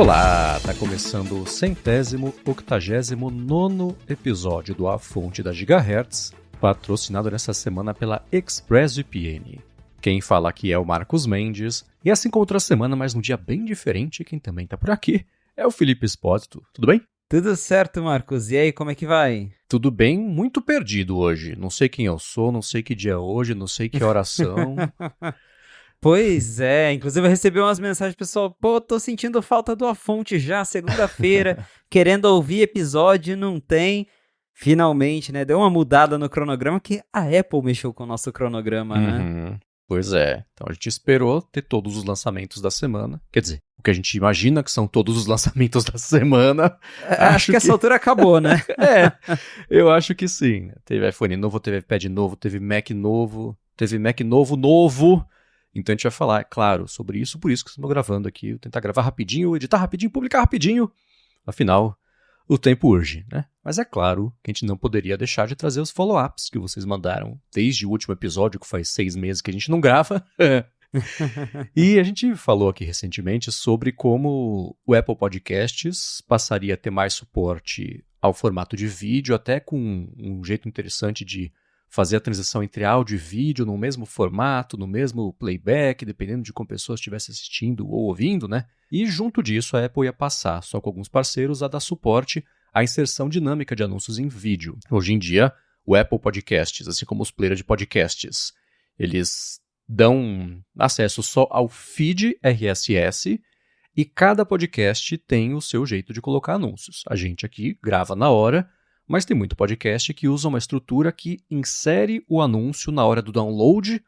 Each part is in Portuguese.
Olá, tá começando o 189º episódio do A Fonte da Gigahertz, patrocinado nessa semana pela ExpressVPN. Quem fala aqui é o Marcos Mendes, e assim como outra semana, mas num dia bem diferente, quem também tá por aqui é o Felipe Espósito. Tudo bem? Tudo certo, Marcos. E aí, como é que vai? Tudo bem, muito perdido hoje. Não sei quem eu sou, não sei que dia é hoje, não sei que horas são. Pois é, inclusive eu recebi umas mensagens, pessoal, tô sentindo falta do A Fonte já, segunda-feira, querendo ouvir episódio, não tem. Finalmente, né, deu uma mudada no cronograma, que a Apple mexeu com o nosso cronograma, né? Pois é, então a gente esperou ter todos os lançamentos da semana, quer dizer, o que a gente imagina que são todos os lançamentos da semana. Acho que essa altura acabou, né? Eu acho que sim. Teve iPhone novo, teve iPad novo, teve Mac novo, então a gente vai falar, é claro, sobre isso, por isso que estamos gravando aqui, vou tentar gravar rapidinho, editar rapidinho, publicar rapidinho, afinal, o tempo urge, né? Mas é claro que a gente não poderia deixar de trazer os follow-ups que vocês mandaram desde o último episódio, que faz 6 meses que a gente não grava. E a gente falou aqui recentemente sobre como o Apple Podcasts passaria a ter mais suporte ao formato de vídeo, até com um jeito interessante de fazer a transição entre áudio e vídeo no mesmo formato, no mesmo playback, dependendo de como a pessoa estivesse assistindo ou ouvindo, né? E junto disso a Apple ia passar, só com alguns parceiros, a dar suporte à inserção dinâmica de anúncios em vídeo. Hoje em dia, o Apple Podcasts, assim como os players de podcasts, eles dão acesso só ao feed RSS e cada podcast tem o seu jeito de colocar anúncios. A gente aqui grava na hora, mas tem muito podcast que usa uma estrutura que insere o anúncio na hora do download,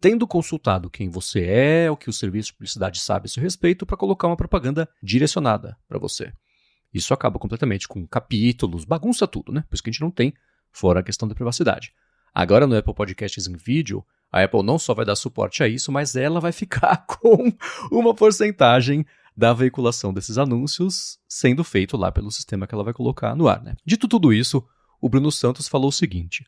tendo consultado quem você é, o que o serviço de publicidade sabe a seu respeito, para colocar uma propaganda direcionada para você. Isso acaba completamente com capítulos, bagunça tudo, né? Por isso que a gente não tem, fora a questão da privacidade. Agora no Apple Podcasts em vídeo, a Apple não só vai dar suporte a isso, mas ela vai ficar com uma porcentagem da veiculação desses anúncios sendo feito lá pelo sistema que ela vai colocar no ar, né? Dito tudo isso, o Bruno Santos falou o seguinte: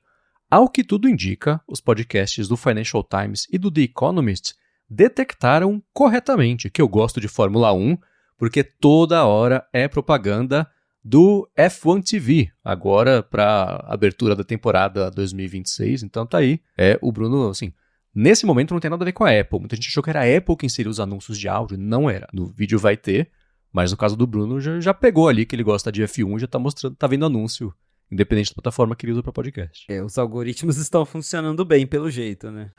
ao que tudo indica, os podcasts do Financial Times e do The Economist detectaram corretamente que eu gosto de Fórmula 1, porque toda hora é propaganda do F1 TV, agora para abertura da temporada 2026, então tá aí. O Bruno, assim, nesse momento não tem nada a ver com a Apple. Muita gente achou que era a Apple quem seria os anúncios de áudio. Não era. No vídeo vai ter, mas no caso do Bruno já pegou ali que ele gosta de F1 e já tá mostrando, tá vendo anúncio, independente da plataforma que ele usa para podcast. Os algoritmos estão funcionando bem, pelo jeito, né?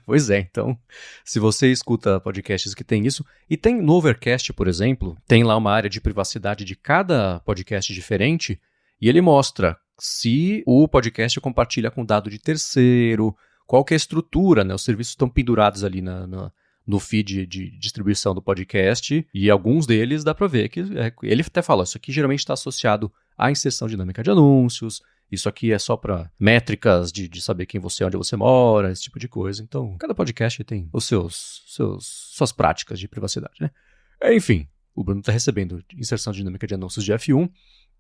Pois é, então, se você escuta podcasts que tem isso, e tem no Overcast, por exemplo, tem lá uma área de privacidade de cada podcast diferente, e ele mostra se o podcast compartilha com dado de terceiro, qual que é a estrutura, né? Os serviços estão pendurados ali no feed de distribuição do podcast, e alguns deles dá para ver que ele até fala, isso aqui geralmente está associado à inserção dinâmica de anúncios, isso aqui é só para métricas de saber quem você é, onde você mora, esse tipo de coisa. Então, cada podcast tem os suas práticas de privacidade, né? Enfim, o Bruno está recebendo inserção dinâmica de anúncios de F1,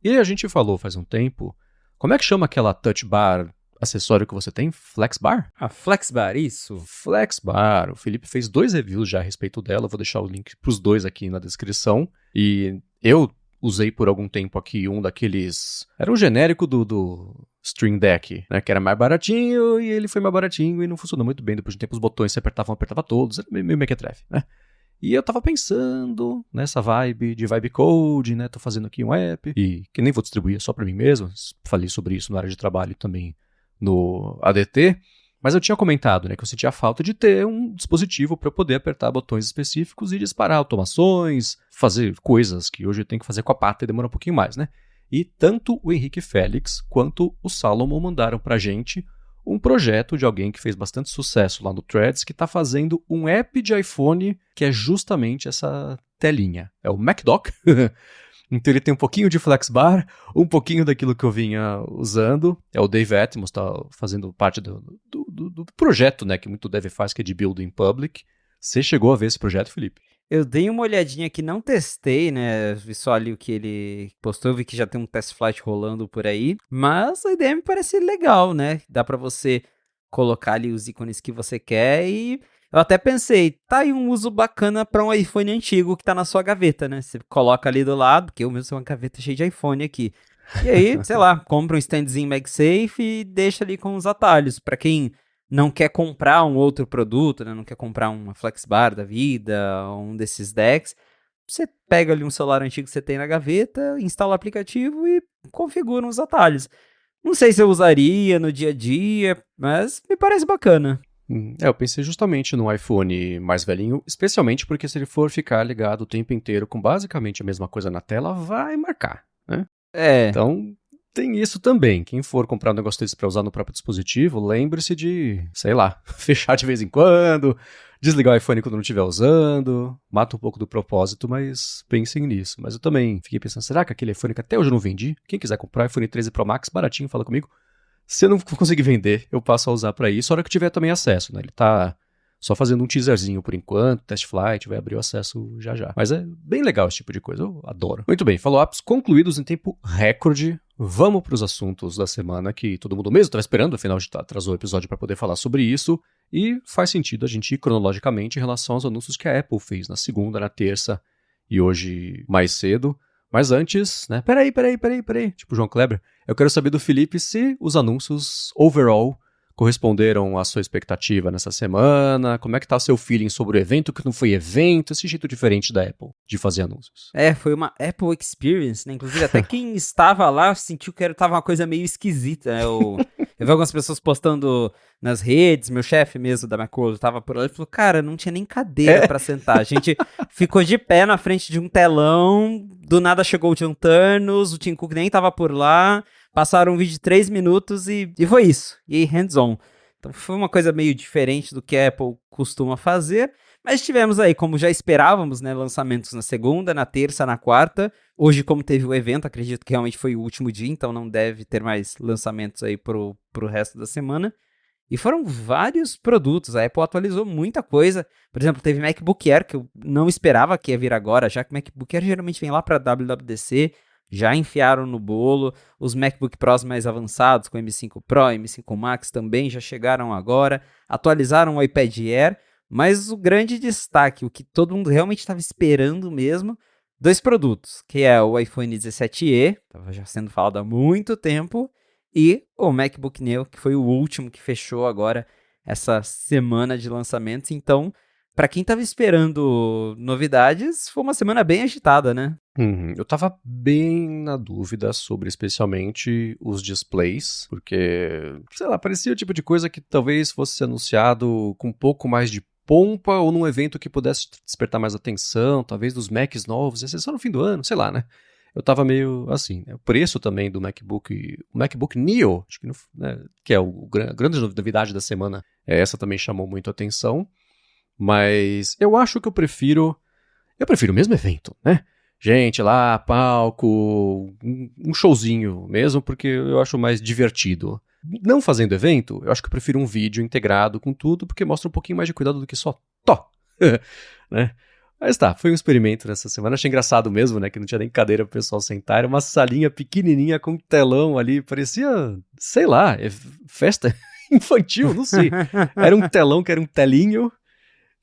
e a gente falou faz um tempo, como é que chama aquela touch bar acessório que você tem? FlexBar? A FlexBar, isso. FlexBar. O Felipe fez 2 reviews já a respeito dela. Eu vou deixar o link para os 2 aqui na descrição. E eu usei por algum tempo aqui um daqueles... Era um genérico do Stream Deck, né? Que era mais baratinho e ele foi mais baratinho e não funcionou muito bem. Depois de um tempo os botões se apertava todos. Era meio mequetrefe, né? E eu tava pensando nessa vibe de vibe code, né? Tô fazendo aqui um app e que nem vou distribuir, é só para mim mesmo. Falei sobre isso na área de trabalho também no ADT, mas eu tinha comentado, né, que eu sentia falta de ter um dispositivo para eu poder apertar botões específicos e disparar automações, fazer coisas que hoje eu tenho que fazer com a pata e demora um pouquinho mais, né? E tanto o Henrique Félix quanto o Salomon mandaram pra gente um projeto de alguém que fez bastante sucesso lá no Threads, que está fazendo um app de iPhone que é justamente essa telinha. É o MacDock. Então ele tem um pouquinho de FlexBar, um pouquinho daquilo que eu vinha usando. É o Dave Atmos, está fazendo parte do projeto, né, que muito Dev faz, que é de Build in Public. Você chegou a ver esse projeto, Felipe? Eu dei uma olhadinha que não testei, né? Vi só ali o que ele postou, vi que já tem um test flight rolando por aí. Mas a ideia me parece legal, né? Dá pra você colocar ali os ícones que você quer e Eu até pensei, tá aí um uso bacana pra um iPhone antigo que tá na sua gaveta, né? Você coloca ali do lado, porque eu mesmo tenho uma gaveta cheia de iPhone aqui. E aí, sei lá, compra um standzinho MagSafe e deixa ali com os atalhos. Pra quem não quer comprar um outro produto, né? Não quer comprar uma FlexBar da vida, um desses decks, você pega ali um celular antigo que você tem na gaveta, instala o aplicativo e configura uns atalhos. Não sei se eu usaria no dia a dia, mas me parece bacana. Eu pensei justamente no iPhone mais velhinho, especialmente porque se ele for ficar ligado o tempo inteiro com basicamente a mesma coisa na tela, vai marcar, né? Então, tem isso também. Quem for comprar um negócio desse pra usar no próprio dispositivo, lembre-se de, sei lá, fechar de vez em quando, desligar o iPhone quando não estiver usando, mata um pouco do propósito, mas pensem nisso. Mas eu também fiquei pensando, será que aquele iPhone que até hoje eu não vendi, quem quiser comprar iPhone 13 Pro Max, baratinho, fala comigo. Se eu não conseguir vender, eu passo a usar pra isso, a hora que tiver também acesso, né? Ele tá só fazendo um teaserzinho por enquanto, test flight, vai abrir o acesso já já. Mas é bem legal esse tipo de coisa, eu adoro. Muito bem, follow-ups concluídos em tempo recorde. Vamos pros assuntos da semana que todo mundo mesmo estava esperando, afinal de atrasou o episódio para poder falar sobre isso. E faz sentido a gente ir cronologicamente em relação aos anúncios que a Apple fez na segunda, na terça e hoje mais cedo. Mas antes, né? Peraí. Tipo João Kleber. Eu quero saber do Felipe se os anúncios overall corresponderam à sua expectativa nessa semana. Como é que tá seu feeling sobre o evento, que não foi evento, esse jeito diferente da Apple de fazer anúncios? Foi uma Apple Experience, né? Inclusive, até quem estava lá sentiu que tava uma coisa meio esquisita, né? Eu vi algumas pessoas postando nas redes, meu chefe mesmo da Macworld tava por lá e falou, cara, não tinha nem cadeira pra sentar. A gente ficou de pé na frente de um telão, do nada chegou o John Turnus, o Tim Cook nem tava por lá, passaram um vídeo de 3 minutos e foi isso. E hands-on. Então foi uma coisa meio diferente do que a Apple costuma fazer. Mas tivemos aí, como já esperávamos, né, lançamentos na segunda, na terça, na quarta. Hoje, como teve o evento, acredito que realmente foi o último dia, então não deve ter mais lançamentos aí pro resto da semana. E foram vários produtos, a Apple atualizou muita coisa. Por exemplo, teve MacBook Air, que eu não esperava que ia vir agora, já que MacBook Air geralmente vem lá para WWDC, já enfiaram no bolo. Os MacBook Pros mais avançados, com M5 Pro, M5 Max também já chegaram agora. Atualizaram o iPad Air, mas o grande destaque, o que todo mundo realmente estava esperando mesmo, 2 produtos, que é o iPhone 17e, estava já sendo falado há muito tempo, e o MacBook Neo, que foi o último que fechou agora essa semana de lançamentos. Então, para quem estava esperando novidades, foi uma semana bem agitada, né? Eu tava bem na dúvida sobre especialmente os displays, porque, sei lá, parecia o tipo de coisa que talvez fosse anunciado com um pouco mais de pompa ou num evento que pudesse despertar mais atenção, talvez dos Macs novos, ia ser só no fim do ano, sei lá, né? Eu tava meio assim, né? O preço também do MacBook, o MacBook Neo, acho que, né, que é a grande novidade da semana, essa também chamou muito a atenção, mas eu acho que eu prefiro o mesmo evento, né? Gente lá, palco, um showzinho mesmo, porque eu acho mais divertido. Não fazendo evento, eu acho que eu prefiro um vídeo integrado com tudo, porque mostra um pouquinho mais de cuidado do que só né? Mas tá, foi um experimento nessa semana. Achei engraçado mesmo, né? Que não tinha nem cadeira pro pessoal sentar. Era uma salinha pequenininha com um telão ali. Parecia, sei lá, festa infantil, não sei. Era um telão que era um telinho.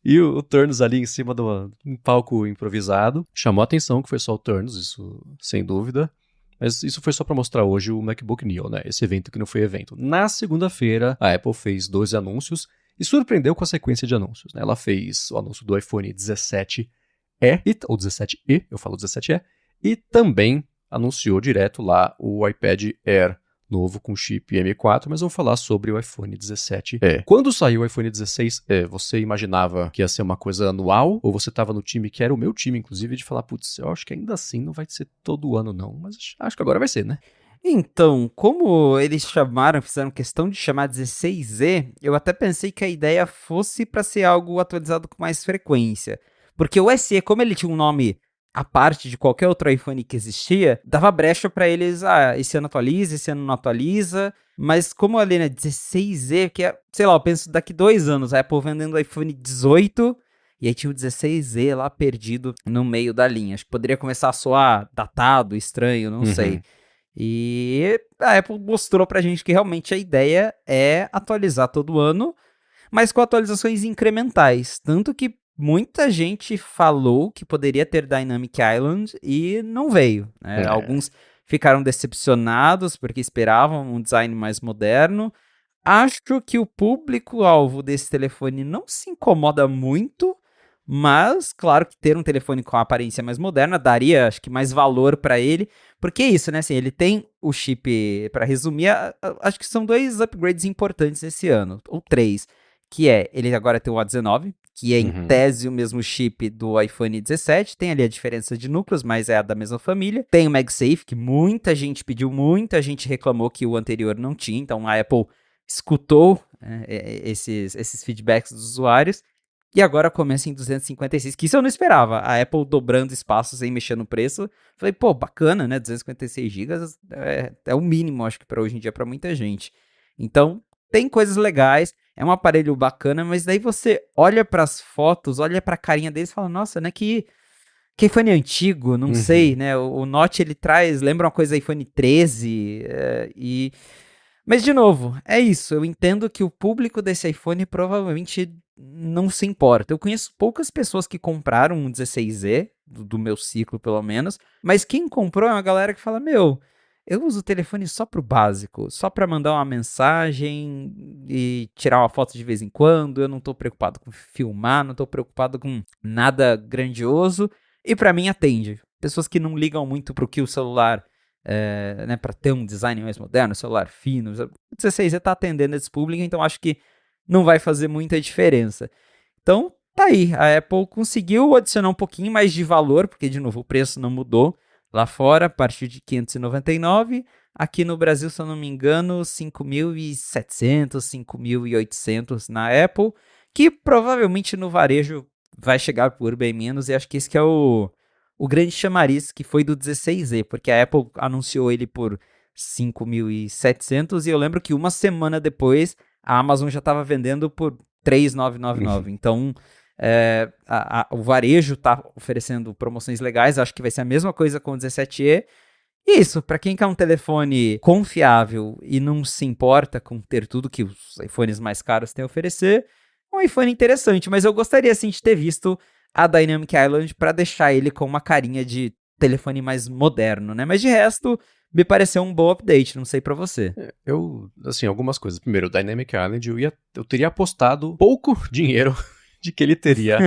E o Turnus ali em cima de um palco improvisado. Chamou a atenção que foi só o Turnus, isso sem dúvida. Mas isso foi só para mostrar hoje o MacBook Neo, né? Esse evento que não foi evento. Na segunda-feira, a Apple fez 12 anúncios e surpreendeu com a sequência de anúncios, né? Ela fez o anúncio do iPhone 17e, ou 17e, eu falo 17e, e também anunciou direto lá o iPad Air novo com chip M4, mas vamos falar sobre o iPhone 17e. Quando saiu o iPhone 16e, você imaginava que ia ser uma coisa anual? Ou você estava no time que era o meu time, inclusive, de falar, putz, eu acho que ainda assim não vai ser todo ano não, mas acho que agora vai ser, né? Então, como eles fizeram questão de chamar 16E, eu até pensei que a ideia fosse para ser algo atualizado com mais frequência. Porque o SE, como ele tinha um nome à parte de qualquer outro iPhone que existia, dava brecha para eles, esse ano atualiza, esse ano não atualiza. Mas como ali, né, 16E, que é, sei lá, eu penso daqui 2 anos, a Apple vendendo o iPhone 18, e aí tinha o 16E lá perdido no meio da linha. Acho que poderia começar a soar datado, estranho, não sei. E a Apple mostrou pra gente que realmente a ideia é atualizar todo ano, mas com atualizações incrementais. Tanto que muita gente falou que poderia ter Dynamic Island e não veio, né? Alguns ficaram decepcionados porque esperavam um design mais moderno. Acho que o público-alvo desse telefone não se incomoda muito, mas claro que ter um telefone com a aparência mais moderna daria, acho que, mais valor para ele, porque é isso, né? Assim, ele tem o chip, para resumir, acho que são 2 upgrades importantes esse ano, ou 3, que é, ele agora tem o A19, que é em tese o mesmo chip do iPhone 17, tem ali a diferença de núcleos, mas é a da mesma família. Tem o MagSafe, que muita gente pediu, muita gente reclamou que o anterior não tinha, então a Apple escutou esses feedbacks dos usuários, e agora começa em 256, que isso eu não esperava. A Apple dobrando espaço sem mexer no preço. Falei, pô, bacana, né? 256 GB é o mínimo, acho que para hoje em dia, para muita gente. Então, tem coisas legais, é um aparelho bacana, mas daí você olha para as fotos, olha para a carinha deles e fala, nossa, né, que iPhone antigo, não sei, né? O Note, ele lembra uma coisa iPhone 13, Mas, de novo, é isso. Eu entendo que o público desse iPhone provavelmente não se importa. Eu conheço poucas pessoas que compraram um 16Z, do meu ciclo pelo menos, mas quem comprou é uma galera que fala, eu uso o telefone só pro básico, só para mandar uma mensagem e tirar uma foto de vez em quando, eu não tô preocupado com filmar, não tô preocupado com nada grandioso, e para mim atende. Pessoas que não ligam muito pro que o celular né, para ter um design mais moderno, celular fino. O 16Z está atendendo esse público, então acho que não vai fazer muita diferença. Então, tá aí. A Apple conseguiu adicionar um pouquinho mais de valor, porque, de novo, o preço não mudou. Lá fora, a partir de 599. Aqui no Brasil, se eu não me engano, 5.700, 5.800 na Apple, que provavelmente no varejo vai chegar por bem menos, e acho que esse que é o grande chamariz que foi do 16Z, porque a Apple anunciou ele por 5.700 e eu lembro que uma semana depois a Amazon já estava vendendo por 3.999. Então, o varejo está oferecendo promoções legais, acho que vai ser a mesma coisa com o 17E. E isso, para quem quer um telefone confiável e não se importa com ter tudo que os iPhones mais caros têm a oferecer, um iPhone interessante, mas eu gostaria sim de ter visto a Dynamic Island para deixar ele com uma carinha de telefone mais moderno, né? Mas de resto, me pareceu um bom update, não sei pra você. Algumas coisas. Primeiro, o Dynamic Island, eu teria apostado pouco dinheiro de que ele teria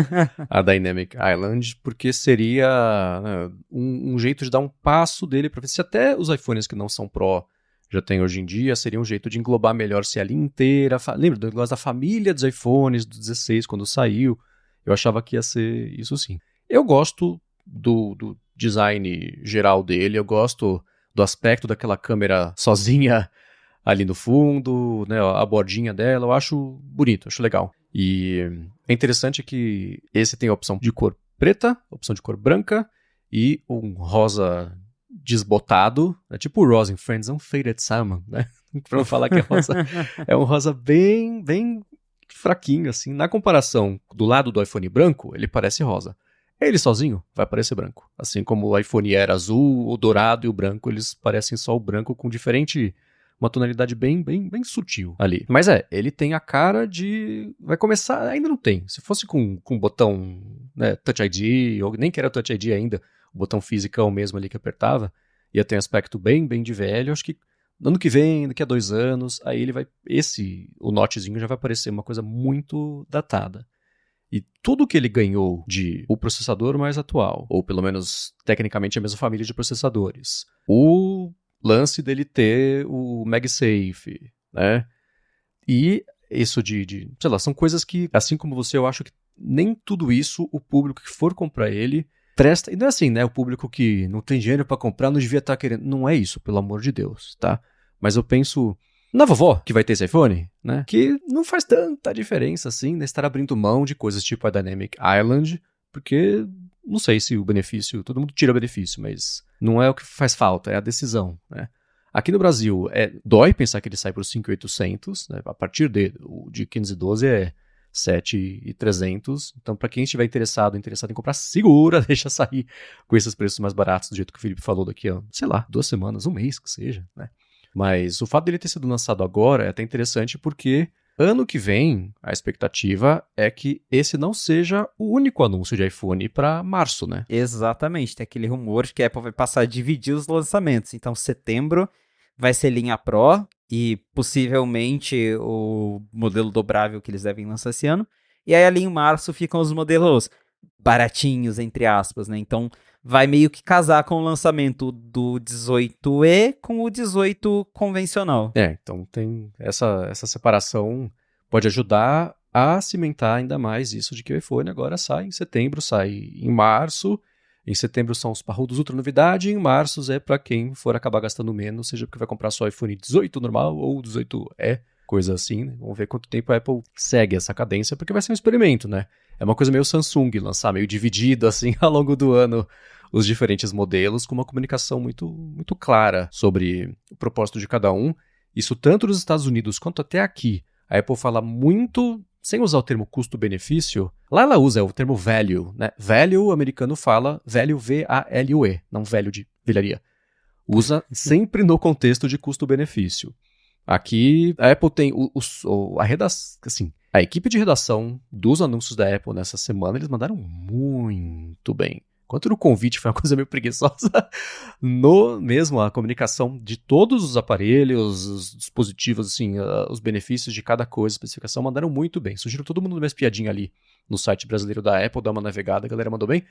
a Dynamic Island, porque seria, né, um jeito de dar um passo dele para ver se até os iPhones que não são Pro já tem hoje em dia, seria um jeito de englobar melhor se a linha inteira. Lembra do negócio da família dos iPhones, do 16, quando saiu? Eu achava que ia ser isso sim. Eu gosto do design geral dele, eu gosto do aspecto daquela câmera sozinha ali no fundo, né, a bordinha dela, eu acho bonito, acho legal. E é interessante que esse tem a opção de cor preta, opção de cor branca e um rosa desbotado, é tipo o Rosa em Friends Unfaded Salmon, né? Pra não falar que é rosa, é um rosa bem, bem fraquinho, assim. Na comparação do lado do iPhone branco, ele parece rosa. Ele sozinho vai parecer branco. Assim como o iPhone era azul, o dourado e o branco, eles parecem só o branco com uma tonalidade bem, bem, bem sutil ali. Mas ele tem a cara de... Vai começar... Ainda não tem. Se fosse com botão, né, Touch ID, ou nem que era Touch ID ainda, o botão fisicão mesmo ali que apertava, ia ter um aspecto bem, bem de velho. Acho que ano que vem, daqui a 2 anos, aí ele vai... O Notezinho já vai parecer uma coisa muito datada. E tudo que ele ganhou de o processador mais atual, ou pelo menos tecnicamente a mesma família de processadores, o lance dele ter o MagSafe, né? E isso sei lá, são coisas que, assim como você, eu acho que nem tudo isso o público que for comprar ele presta. E não é assim, né? O público que não tem dinheiro pra comprar não devia estar querendo. Não é isso, pelo amor de Deus, tá? Mas eu penso na vovó que vai ter esse iPhone, né? Que não faz tanta diferença assim, né? Estar abrindo mão de coisas tipo a Dynamic Island, porque não sei se o benefício, todo mundo tira benefício, mas não é o que faz falta, é a decisão, né? Aqui no Brasil, dói pensar que ele sai por 5.800, né? A partir de 512 é 7.300. Então, para quem estiver interessado em comprar, segura, deixa sair com esses preços mais baratos, do jeito que o Felipe falou daqui a, sei lá, 2 semanas, um mês que seja, né? Mas o fato dele ter sido lançado agora é até interessante porque ano que vem, a expectativa é que esse não seja o único anúncio de iPhone para março, né? Exatamente, tem aquele rumor de que a Apple vai passar a dividir os lançamentos. Então, setembro vai ser linha Pro e possivelmente o modelo dobrável que eles devem lançar esse ano. E aí ali em março ficam os modelos baratinhos, entre aspas, né? Então vai meio que casar com o lançamento do 18E com o 18 convencional. Então tem essa separação, pode ajudar a cimentar ainda mais isso de que o iPhone agora sai em setembro, sai em março. Em setembro são os parrudos ultra novidade, e em março é para quem for acabar gastando menos, seja porque vai comprar só iPhone 18 normal ou 18E, coisa assim. Né? Vamos ver quanto tempo a Apple segue essa cadência, porque vai ser um experimento, né? É uma coisa meio Samsung, lançar meio dividido assim ao longo do ano os diferentes modelos, com uma comunicação muito, muito clara sobre o propósito de cada um. Isso tanto nos Estados Unidos quanto até aqui. A Apple fala muito, sem usar o termo custo-benefício, lá ela usa o termo value, né? Value, o americano fala value, V-A-L-U-E, não velho de velharia. Usa sempre no contexto de custo-benefício. Aqui, a Apple tem a redação, assim, a equipe de redação dos anúncios da Apple nessa semana, eles mandaram muito bem. Enquanto no convite foi uma coisa meio preguiçosa, mesmo a comunicação de todos os aparelhos, os dispositivos, assim, os benefícios de cada coisa, especificação, mandaram muito bem. Sugiro todo mundo dar uma espiadinha ali no site brasileiro da Apple, dar uma navegada, a galera mandou bem.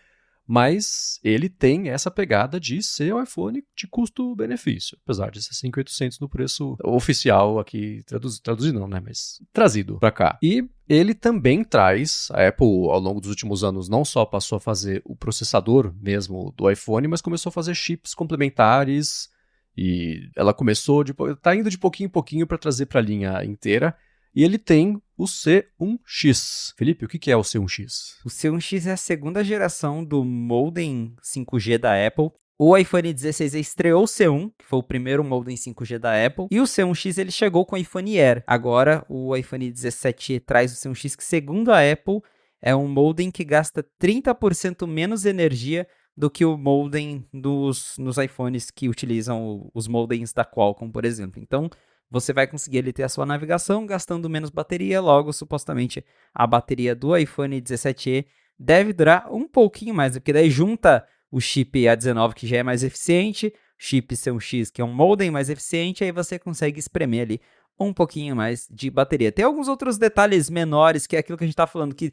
Mas ele tem essa pegada de ser um iPhone de custo-benefício, apesar de ser 5.800 no preço oficial aqui, traduzido não, né, mas trazido para cá. E ele também traz, a Apple ao longo dos últimos anos não só passou a fazer o processador mesmo do iPhone, mas começou a fazer chips complementares e ela começou, tá indo de pouquinho em pouquinho para trazer para a linha inteira. E ele tem o C1X. Felipe, o que é o C1X? O C1X é a segunda geração do modem 5G da Apple. O iPhone 16 estreou o C1, que foi o primeiro modem 5G da Apple. E o C1X ele chegou com o iPhone Air. Agora, o iPhone 17 traz o C1X, que segundo a Apple, é um modem que gasta 30% menos energia do que o modem nos iPhones que utilizam os modems da Qualcomm, por exemplo. Então, você vai conseguir ele ter a sua navegação gastando menos bateria, logo, supostamente, a bateria do iPhone 17E deve durar um pouquinho mais, porque daí junta o chip A19, que já é mais eficiente, chip C1X, que é um modem mais eficiente, aí você consegue espremer ali um pouquinho mais de bateria. Tem alguns outros detalhes menores, que é aquilo que a gente está falando, que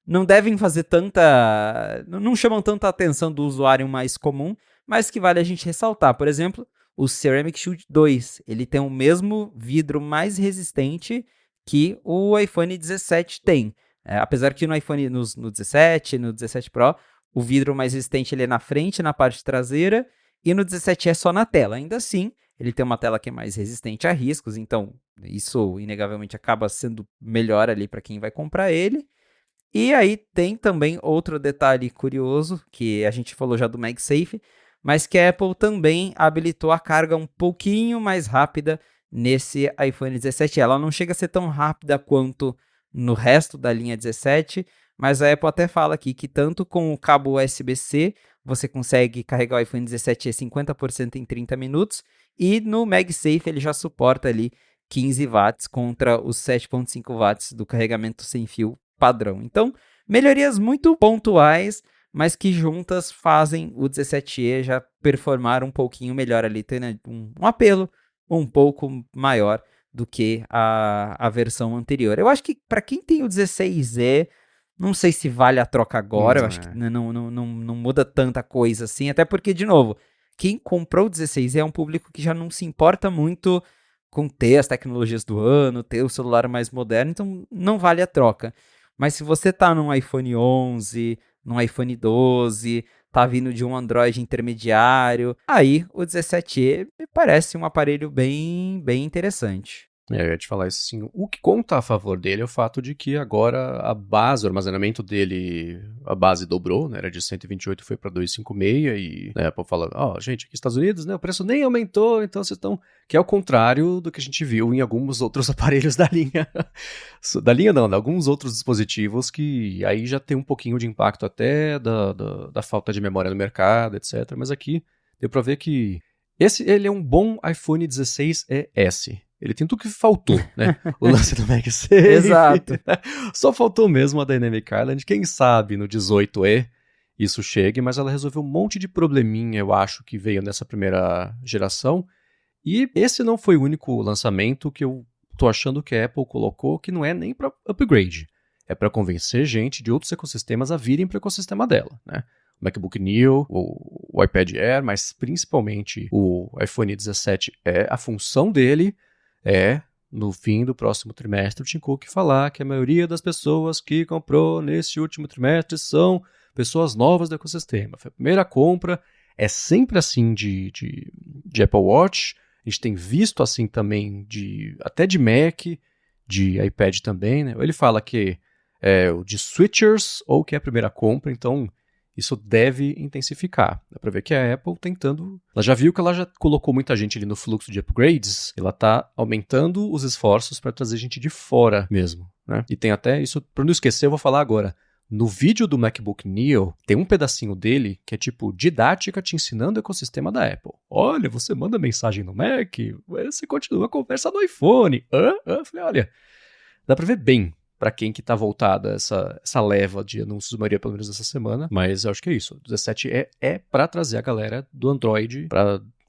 não devem fazer não chamam tanta atenção do usuário mais comum, mas que vale a gente ressaltar. Por exemplo, o Ceramic Shield 2, ele tem o mesmo vidro mais resistente que o iPhone 17 tem. Apesar que no 17, no 17 Pro, o vidro mais resistente ele é na frente, na parte traseira, e no 17 é só na tela. Ainda assim, ele tem uma tela que é mais resistente a riscos, então isso inegavelmente acaba sendo melhor ali para quem vai comprar ele. E aí tem também outro detalhe curioso, que a gente falou já do MagSafe, mas que a Apple também habilitou a carga um pouquinho mais rápida nesse iPhone 17. Ela não chega a ser tão rápida quanto no resto da linha 17, mas a Apple até fala aqui que tanto com o cabo USB-C você consegue carregar o iPhone 17 50% em 30 minutos, e no MagSafe ele já suporta ali 15 watts contra os 7.5 watts do carregamento sem fio padrão. Então, melhorias muito pontuais, mas que juntas fazem o 17E já performar um pouquinho melhor ali, tendo um apelo um pouco maior do que a versão anterior. Eu acho que para quem tem o 16E, não sei se vale a troca agora, eu acho que não muda tanta coisa assim, até porque, de novo, quem comprou o 16E é um público que já não se importa muito com ter as tecnologias do ano, ter o celular mais moderno, então não vale a troca. Mas se você tá num iPhone 11, num iPhone 12, tá vindo de um Android intermediário, aí o 17E me parece um aparelho bem interessante. Eu ia te falar isso assim, o que conta a favor dele é o fato de que agora a base, o armazenamento dele, a base dobrou, né, era de 128 foi para 256 e a Apple fala, gente, aqui nos Estados Unidos, né, o preço nem aumentou, então vocês estão... Que é o contrário do que a gente viu em alguns outros aparelhos da linha. Da linha não, de alguns outros dispositivos que aí já tem um pouquinho de impacto até da falta de memória no mercado, etc. Mas aqui deu para ver que ele é um bom iPhone 16ES. Ele tem tudo que faltou, né? O lance do MagSafe. Exato. Né? Só faltou mesmo a Dynamic Island. Quem sabe no 18E isso chegue, mas ela resolveu um monte de probleminha, eu acho, que veio nessa primeira geração. E esse não foi o único lançamento que eu tô achando que a Apple colocou que não é nem para upgrade. É para convencer gente de outros ecossistemas a virem para o ecossistema dela, né? O MacBook Neo, o iPad Air, mas principalmente o iPhone 17 a função dele é, no fim do próximo trimestre, o Tim Cook falar que a maioria das pessoas que comprou nesse último trimestre são pessoas novas do ecossistema. Foi a primeira compra, é sempre assim de Apple Watch. A gente tem visto assim também até de Mac, de iPad também, né? Ele fala que é o de switchers ou que é a primeira compra, então isso deve intensificar. Dá pra ver que a Apple tentando... Ela já viu que ela já colocou muita gente ali no fluxo de upgrades, ela tá aumentando os esforços para trazer gente de fora mesmo, né? E tem até isso, pra não esquecer, eu vou falar agora. No vídeo do MacBook Neo, tem um pedacinho dele que é tipo didática te ensinando o ecossistema da Apple. Olha, você manda mensagem no Mac, você continua a conversa no iPhone. Eu falei, olha, dá pra ver bem pra quem que tá voltada essa leva de anúncios do Maria, pelo menos essa semana. Mas eu acho que é isso. O 17 é pra trazer a galera do Android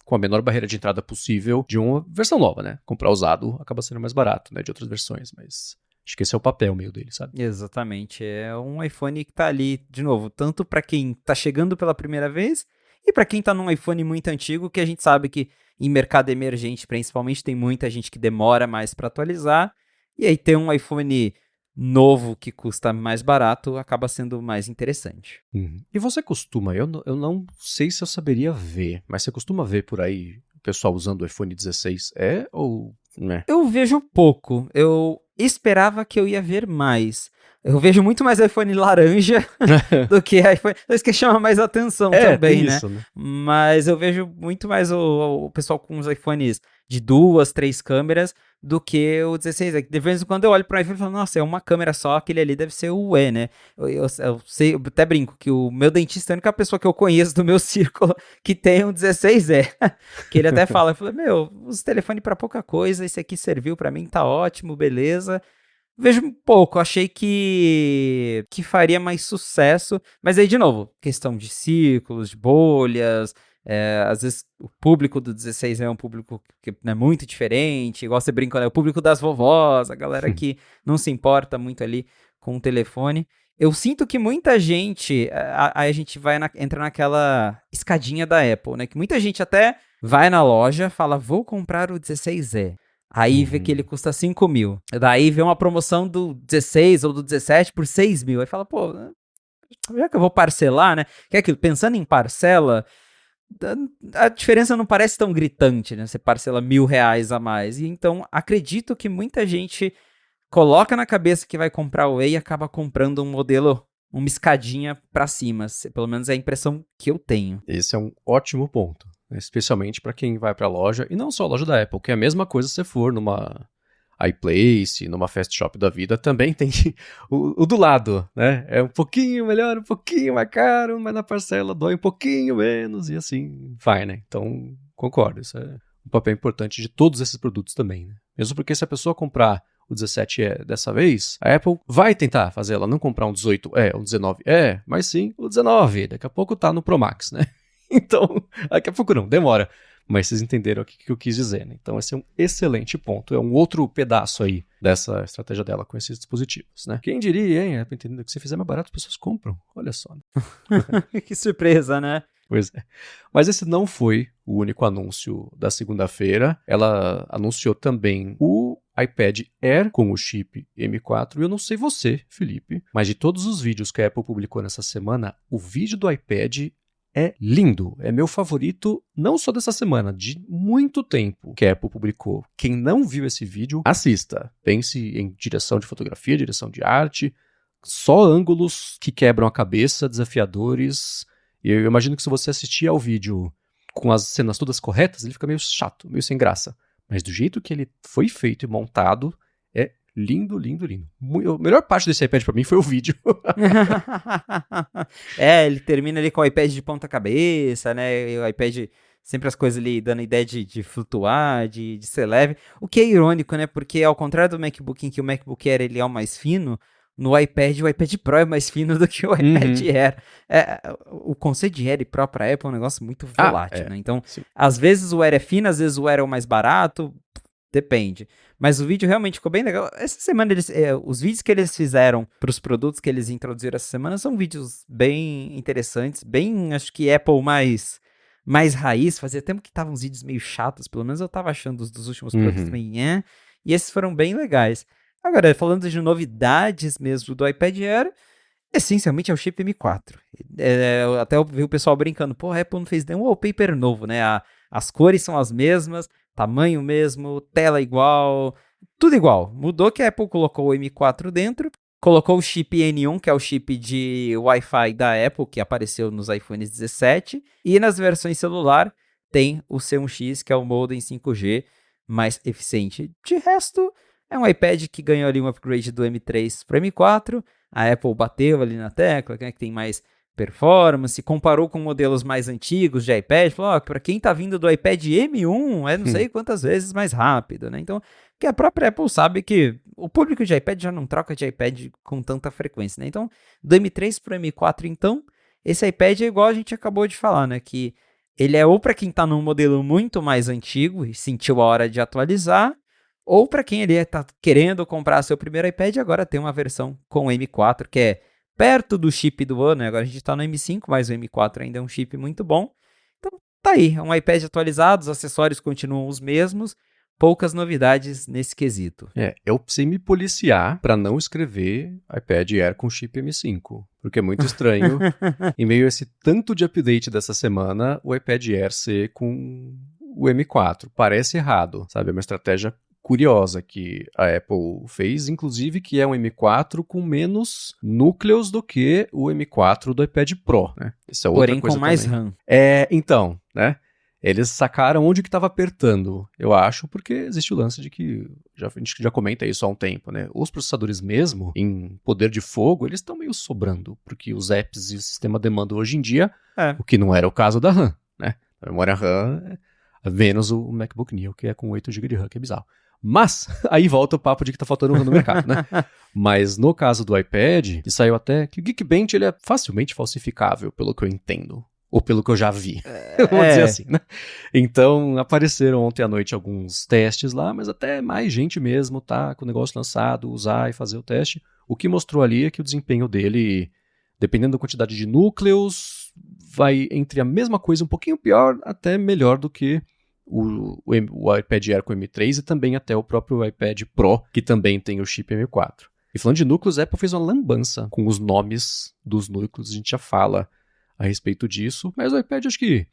com a menor barreira de entrada possível de uma versão nova, né? Comprar usado acaba sendo mais barato, né? De outras versões, mas... Acho que esse é o papel meio dele, sabe? Exatamente. É um iPhone que tá ali, de novo, tanto para quem tá chegando pela primeira vez e para quem tá num iPhone muito antigo, que a gente sabe que em mercado emergente, principalmente, tem muita gente que demora mais para atualizar. E aí ter um iPhone novo que custa mais barato acaba sendo mais interessante. E você costuma, eu não sei se eu saberia ver, mas você costuma ver por aí o pessoal usando o iPhone 16 ou... né? Eu vejo pouco. Eu esperava que eu ia ver mais. Eu vejo muito mais iPhone laranja do que iPhone... Isso que chama mais atenção também, né? Isso, né? Mas eu vejo muito mais o pessoal com os iPhones de 2, 3 câmeras do que o 16. De vez em quando eu olho para o iPhone e falo, nossa, é uma câmera só, aquele ali deve ser o E, né? Eu sei, eu até brinco que o meu dentista é a única pessoa que eu conheço do meu círculo que tem um 16E. Que ele até fala, eu falei, uso telefone para pouca coisa, esse aqui serviu para mim, tá ótimo, beleza. Vejo um pouco, achei que faria mais sucesso, mas aí, de novo, questão de círculos, de bolhas, às vezes o público do 16 é um público que é muito diferente, igual você brinca, né? O público das vovós, a galera que não se importa muito ali com o telefone. Eu sinto que muita gente, aí a gente entra naquela escadinha da Apple, né? Que muita gente até vai na loja, fala, vou comprar o 16E. Aí vê que ele custa 5 mil. Daí vê uma promoção do 16 ou do 17 por 6 mil. Aí fala, pô, já que eu vou parcelar, né? Que é aquilo, pensando em parcela, a diferença não parece tão gritante, né? Você parcela R$1.000 a mais. E então, acredito que muita gente coloca na cabeça que vai comprar o E e acaba comprando um modelo, uma escadinha pra cima. Pelo menos é a impressão que eu tenho. Esse é um ótimo ponto. Especialmente para quem vai para a loja, e não só a loja da Apple, que é a mesma coisa se você for numa iPlace, numa Fast Shop da vida, também tem o do lado, né? É um pouquinho melhor, um pouquinho mais caro, mas na parcela dói um pouquinho menos, e assim vai, né? Então, concordo, isso é um papel importante de todos esses produtos também, né? Mesmo porque se a pessoa comprar o 17E dessa vez, a Apple vai tentar fazer ela não comprar um 18E, um 19E, mas sim o 19, daqui a pouco tá no Pro Max, né? Então, daqui a pouco não, demora. Mas vocês entenderam o que eu quis dizer, né? Então esse é um excelente ponto. É um outro pedaço aí dessa estratégia dela com esses dispositivos, né? Quem diria, hein? Entendendo que se fizer mais barato, as pessoas compram. Olha só. Que surpresa, né? Pois é. Mas esse não foi o único anúncio da segunda-feira. Ela anunciou também o iPad Air com o chip M4. E eu não sei você, Felipe, mas de todos os vídeos que a Apple publicou nessa semana, o vídeo do iPad é lindo, é meu favorito não só dessa semana, de muito tempo que a Apple publicou. Quem não viu esse vídeo, assista. Pense em direção de fotografia, direção de arte, só ângulos que quebram a cabeça, desafiadores. E eu imagino que se você assistir ao vídeo com as cenas todas corretas, ele fica meio chato, meio sem graça. Mas do jeito que ele foi feito e montado, é lindo, lindo, lindo. A melhor parte desse iPad pra mim foi o vídeo. Ele termina ali com o iPad de ponta cabeça, né? E o iPad Sempre as coisas ali dando ideia de flutuar, de ser leve. O que é irônico, né? Porque ao contrário do MacBook, em que o MacBook Air ele é o mais fino, no iPad, o iPad Pro é mais fino do que o iPad Air. O conceito de Air e Pro para Apple é um negócio muito volátil, né? Então, sim. às vezes o Air é fino, às vezes o Air é o mais barato, depende. Mas o vídeo realmente ficou bem legal. Essa semana, os vídeos que eles fizeram para os produtos que eles introduziram essa semana são vídeos bem interessantes, bem, acho que Apple mais raiz. Fazia tempo que estavam uns vídeos meio chatos, pelo menos eu tava achando os dos últimos produtos também, e esses foram bem legais. Agora, falando de novidades mesmo do iPad Air, essencialmente é o chip M4. Eu até vi o pessoal brincando, pô, a Apple não fez nenhum wallpaper novo, né? As cores são as mesmas, tamanho mesmo, tela igual, tudo igual. Mudou que a Apple colocou o M4 dentro, colocou o chip N1, que é o chip de Wi-Fi da Apple, que apareceu nos iPhones 17, e nas versões celular tem o C1X, que é o modem 5G mais eficiente. De resto, é um iPad que ganhou ali um upgrade do M3 para o M4, a Apple bateu ali na tecla, né, que tem mais performance, comparou com modelos mais antigos de iPad, falou, para quem tá vindo do iPad M1, é não sei quantas vezes mais rápido, né? Então, que a própria Apple sabe que o público de iPad já não troca de iPad com tanta frequência, né? Então, do M3 pro M4, então, esse iPad é igual a gente acabou de falar, né? Que ele é ou para quem tá num modelo muito mais antigo e sentiu a hora de atualizar, ou para quem ele tá querendo comprar seu primeiro iPad, agora tem uma versão com o M4, que é perto do chip do ano, né? Agora a gente está no M5, mas o M4 ainda é um chip muito bom. Então tá aí, é um iPad atualizado, os acessórios continuam os mesmos, poucas novidades nesse quesito. Eu precisei me policiar para não escrever iPad Air com chip M5, porque é muito estranho, em meio a esse tanto de update dessa semana, o iPad Air ser com o M4. Parece errado, sabe? É uma estratégia curiosa que a Apple fez, inclusive que é um M4 com menos núcleos do que o M4 do iPad Pro, né? Isso é outra Porém, coisa com mais também. RAM. Então, né? Eles sacaram onde que estava apertando, eu acho, porque existe o lance de que, a gente já comenta isso há um tempo, né? Os processadores mesmo, em poder de fogo, eles estão meio sobrando, porque os apps e o sistema demandam hoje em dia, o que não era o caso da RAM, né? A memória RAM é menos o MacBook Neo, que é com 8 GB de RAM, que é bizarro. Mas, aí volta o papo de que tá faltando RAM no mercado, né? Mas no caso do iPad, que saiu até que o Geekbench ele é facilmente falsificável, pelo que eu entendo. Ou pelo que eu já vi. Vamos dizer assim, né? Então, apareceram ontem à noite alguns testes lá, mas até mais gente mesmo tá com o negócio lançado, usar e fazer o teste. O que mostrou ali é que o desempenho dele, dependendo da quantidade de núcleos, vai entre a mesma coisa, um pouquinho pior, até melhor do que o iPad Air com M3 e também até o próprio iPad Pro, que também tem o chip M4. E falando de núcleos, a Apple fez uma lambança com os nomes dos núcleos, a gente já fala a respeito disso, mas o iPad acho que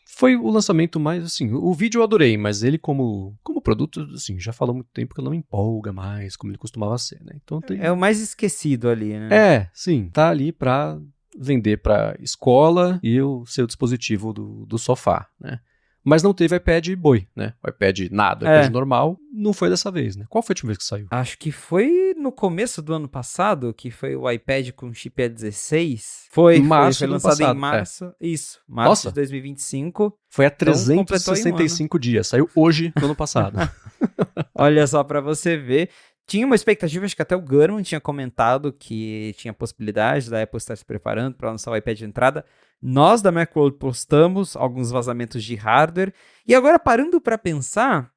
foi o lançamento mais, assim, o vídeo eu adorei, mas ele como produto, assim, já falou há muito tempo que ele não me empolga mais, como ele costumava ser, né? Então É o mais esquecido ali, né? Sim, tá ali pra vender pra escola e o seu dispositivo do sofá, né? Mas não teve iPad Boi, né? O iPad nada, o iPad normal, não foi dessa vez, né? Qual foi a última vez que saiu? Acho que foi no começo do ano passado, que foi o iPad com chip A16. Foi lançado em março. Isso, março de 2025. Foi há 365 dias, saiu hoje do ano passado. Olha só pra você ver. Tinha uma expectativa, acho que até o Gurman tinha comentado que tinha possibilidade da Apple estar se preparando para lançar o iPad de entrada. Nós da Macworld postamos alguns vazamentos de hardware. E agora, parando para pensar,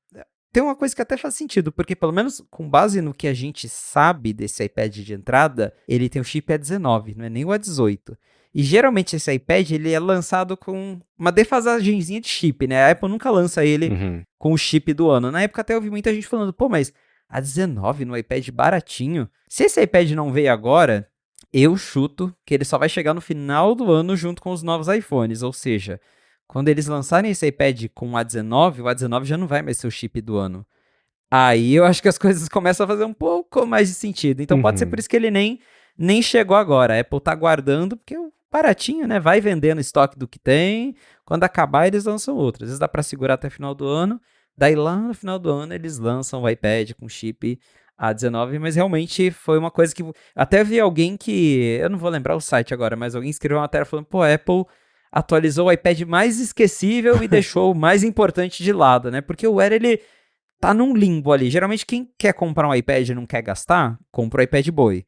tem uma coisa que até faz sentido, porque pelo menos com base no que a gente sabe desse iPad de entrada, ele tem o chip A19, não é nem o A18. E geralmente esse iPad ele é lançado com uma defasagenzinha de chip, né? A Apple nunca lança ele com o chip do ano. Na época até eu vi muita gente falando, pô, mas A19 no iPad baratinho. Se esse iPad não veio agora, eu chuto que ele só vai chegar no final do ano junto com os novos iPhones. Ou seja, quando eles lançarem esse iPad com o A19 já não vai mais ser o chip do ano. Aí eu acho que as coisas começam a fazer um pouco mais de sentido. Então pode ser por isso que ele nem chegou agora. A Apple tá aguardando, porque o baratinho, né? Vai vendendo estoque do que tem. Quando acabar, eles lançam outro. Às vezes dá para segurar até o final do ano. Daí lá no final do ano eles lançam o iPad com chip A19, mas realmente foi uma coisa que... Até vi alguém que... Eu não vou lembrar o site agora, mas alguém escreveu uma matéria falando, pô, a Apple atualizou o iPad mais esquecível e deixou o mais importante de lado, né? Porque o Air, ele tá num limbo ali. Geralmente, quem quer comprar um iPad e não quer gastar, compra o iPad Boy.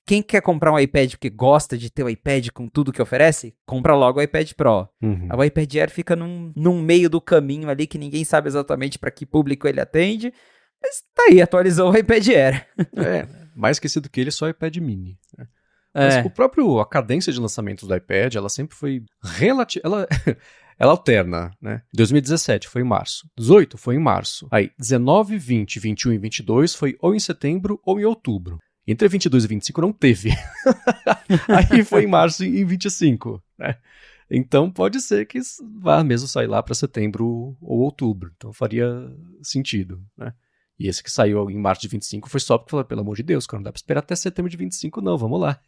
Quem quer comprar um iPad porque gosta de ter o iPad com tudo que oferece, compra logo o iPad Pro. O iPad Air fica num meio do caminho ali que ninguém sabe exatamente para que público ele atende. Mas tá aí, atualizou o iPad Air. Mais esquecido que ele, só o iPad mini. Né? Mas a cadência de lançamentos do iPad, ela sempre foi relativa. Ela alterna, né? 2017 foi em março. 18 foi em março. Aí, 19, 20, 21 e 22 foi ou em setembro ou em outubro. Entre 22 e 25 não teve. Aí foi em março e em 25, né? Então pode ser que vá mesmo sair lá para setembro ou outubro. Então faria sentido, né? E esse que saiu em março de 25 foi só porque falou, pelo amor de Deus, cara, não dá para esperar até setembro de 25 não, vamos lá.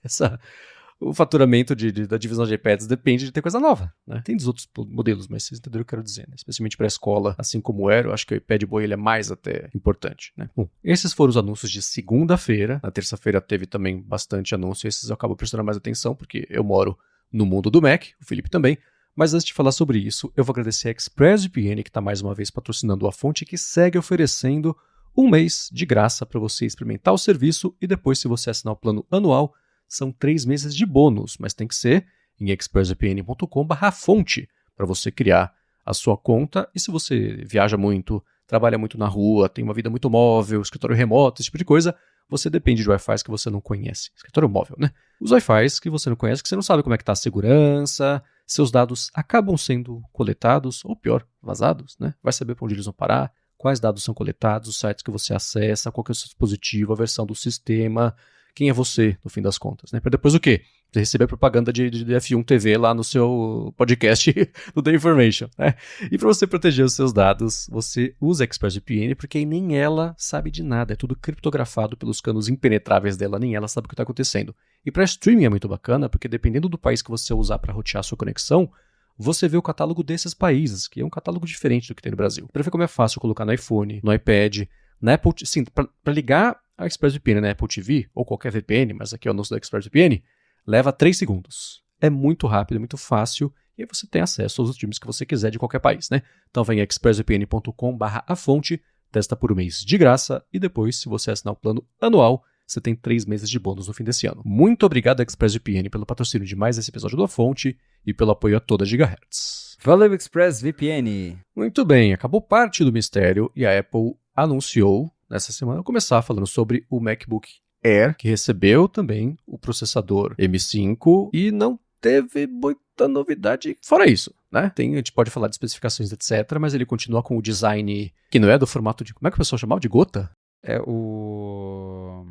O faturamento da divisão de iPads depende de ter coisa nova, né? Tem dos outros modelos, mas vocês entenderam o que eu quero dizer, né? Especialmente para a escola, assim como o Air, eu acho que o iPad Boy ele é mais até importante, né? Bom, esses foram os anúncios de segunda-feira. Na terça-feira teve também bastante anúncio, esses eu acabo prestando mais atenção, porque eu moro no mundo do Mac, o Felipe também. Mas antes de falar sobre isso, eu vou agradecer a ExpressVPN, que está mais uma vez patrocinando a fonte, que segue oferecendo um mês de graça para você experimentar o serviço e depois, se você assinar o plano anual, são 3 meses de bônus, mas tem que ser em expressvpn.com/fonte para você criar a sua conta. E se você viaja muito, trabalha muito na rua, tem uma vida muito móvel, escritório remoto, esse tipo de coisa, você depende de Wi-Fi que você não conhece. Escritório móvel, né? Os Wi-Fi que você não conhece, que você não sabe como é que está a segurança, seus dados acabam sendo coletados, ou pior, vazados, né? Vai saber para onde eles vão parar, quais dados são coletados, os sites que você acessa, qual que é o seu dispositivo, a versão do sistema, quem é você, no fim das contas, né? Para depois o quê? Você receber propaganda de F1 TV lá no seu podcast do The Information, né? E para você proteger os seus dados, você usa a ExpressVPN, porque nem ela sabe de nada, é tudo criptografado pelos canos impenetráveis dela, nem ela sabe o que está acontecendo. E para streaming é muito bacana, porque dependendo do país que você usar para rotear a sua conexão, você vê o catálogo desses países, que é um catálogo diferente do que tem no Brasil. Para ver como é fácil colocar no iPhone, no iPad, na Apple, sim, para ligar a ExpressVPN na Apple TV, ou qualquer VPN, mas aqui é o anúncio da ExpressVPN, leva 3 segundos. É muito rápido, é muito fácil, e aí você tem acesso aos streams que você quiser de qualquer país, né? Então vem em expressvpn.com/afonte, testa por um mês de graça, e depois, se você assinar o plano anual, você tem 3 meses de bônus no fim desse ano. Muito obrigado, ExpressVPN, pelo patrocínio de mais esse episódio do A Fonte e pelo apoio a toda Gigahertz. Valeu, ExpressVPN! Muito bem, acabou parte do mistério e a Apple anunciou nessa semana começar falando sobre o MacBook Air, que recebeu também o processador M5 e não teve muita novidade fora isso, né? A gente pode falar de especificações, etc., mas ele continua com o design que não é do formato de... Como é que o pessoal chamava? De gota? É o...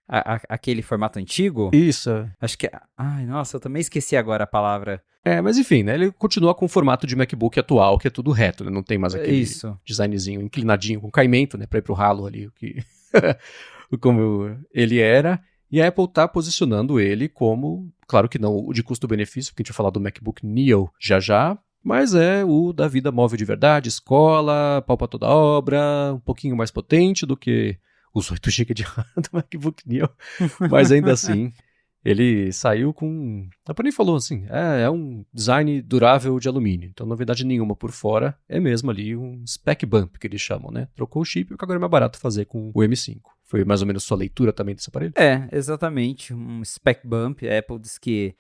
aquele formato antigo? Isso. Acho que... Ai, nossa, eu também esqueci agora a palavra. Mas enfim, né? Ele continua com o formato de MacBook atual, que é tudo reto, né? Não tem mais aquele Isso. designzinho inclinadinho, com caimento, né? Pra ir pro ralo ali, o que... como ele era. E a Apple está posicionando ele como, claro que não o de custo-benefício, porque a gente vai falar do MacBook Neo já, mas é o da vida móvel de verdade, escola, pau pra toda obra, um pouquinho mais potente do que os 8 GB de RAM do MacBook Neo, mas ainda assim, ele saiu com... A Apple nem falou assim, é um design durável de alumínio, então novidade nenhuma por fora, é mesmo ali um spec bump que eles chamam, né? Trocou o chip, porque agora é mais barato fazer com o M5. Foi mais ou menos sua leitura também desse aparelho? Exatamente, um spec bump. A Apple diz que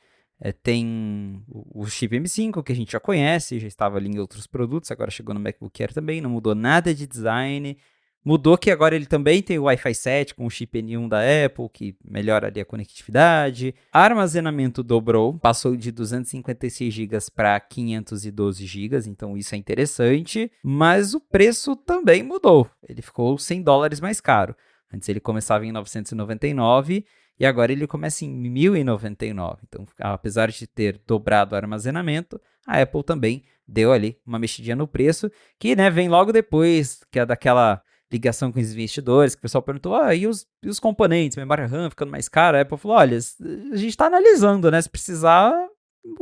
tem o chip M5, que a gente já conhece, já estava ali em outros produtos, agora chegou no MacBook Air também, não mudou nada de design. Mudou que agora ele também tem o Wi-Fi 7 com o chip N1 da Apple, que melhora ali a conectividade. Armazenamento dobrou, passou de 256 GB para 512 GB, então isso é interessante. Mas o preço também mudou, ele ficou $100 mais caro. Antes ele começava em 999 e agora ele começa em 1.099. Então, apesar de ter dobrado o armazenamento, a Apple também deu ali uma mexidinha no preço, que vem logo depois que é daquela ligação com os investidores, que o pessoal perguntou, e os componentes, memória RAM ficando mais cara? A Apple falou, olha, a gente está analisando, né? Se precisar,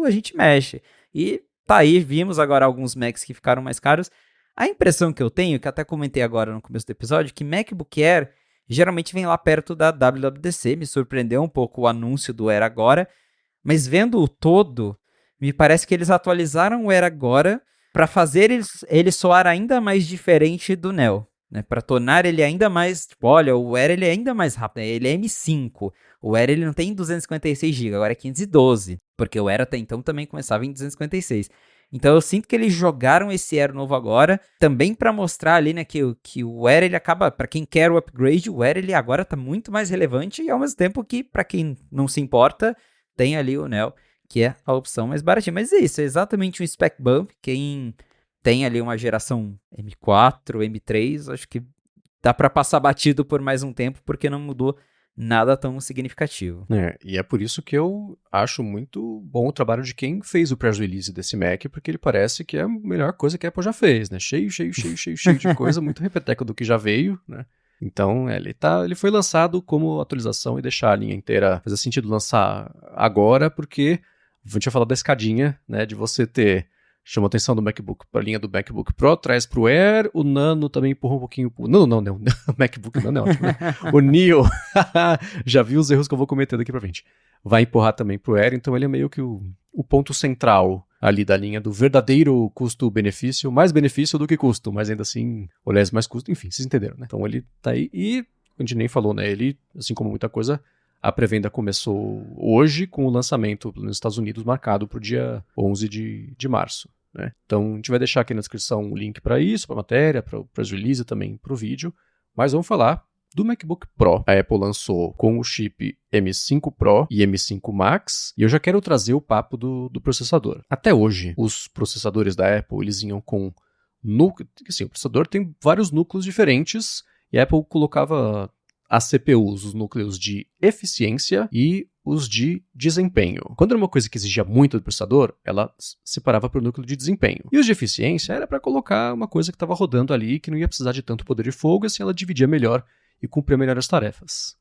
a gente mexe. E tá aí, vimos agora alguns Macs que ficaram mais caros. A impressão que eu tenho, que até comentei agora no começo do episódio, que MacBook Air geralmente vem lá perto da WWDC, me surpreendeu um pouco o anúncio do Air agora, mas vendo o todo, Me parece que eles atualizaram o Air agora para fazer ele soar ainda mais diferente do Neo, né? Para tornar ele ainda mais, tipo, olha, o Air ele é ainda mais rápido, né? Ele é M5. O Air ele não tem 256 GB, agora é 512, porque o Air até então também começava em 256. Então eu sinto que eles jogaram esse Air novo agora, também para mostrar ali, né, que o Air ele acaba, para quem quer o upgrade, o Air ele agora tá muito mais relevante e ao mesmo tempo que para quem não se importa, tem ali o Neo, que é a opção mais baratinha. Mas é isso, é exatamente um spec bump. Quem tem ali uma geração M4, M3, acho que dá para passar batido por mais um tempo, porque não mudou nada tão significativo. E é por isso que eu acho muito bom o trabalho de quem fez o press release desse Mac, porque ele parece que é a melhor coisa que a Apple já fez, né? Cheio de coisa, muito repeteco do que já veio, né? Então, ele foi lançado como atualização e deixar a linha inteira. Faz sentido lançar agora, porque a gente vai falar da escadinha, né? De você ter. Chamou a atenção do MacBook para a linha do MacBook Pro, traz para o Air, o Nano também empurra um pouquinho. Não, o MacBook Nano é ótimo, né? O Neo, já vi os erros que eu vou cometer daqui para frente. Vai empurrar também para o Air, então ele é meio que o ponto central ali da linha do verdadeiro custo-benefício, mais benefício do que custo, mas ainda assim, olhar mais custo, enfim, vocês entenderam, né? Então ele tá aí e a gente nem falou, né? Ele, assim como muita coisa, a pré-venda começou hoje com o lançamento nos Estados Unidos marcado para o dia 11 de março. Né? Então a gente vai deixar aqui na descrição um link para isso, para a matéria, para o press release também, para o vídeo, mas vamos falar do MacBook Pro. A Apple lançou com o chip M5 Pro e M5 Max, e eu já quero trazer o papo do processador. Até hoje, os processadores da Apple, eles vinham com núcleo, assim, o processador tem vários núcleos diferentes, e a Apple colocava as CPUs, os núcleos de eficiência e os de desempenho. Quando era uma coisa que exigia muito do processador, ela separava para o núcleo de desempenho. E os de eficiência era para colocar uma coisa que estava rodando ali, que não ia precisar de tanto poder de fogo, assim ela dividia melhor e cumpria melhor as tarefas.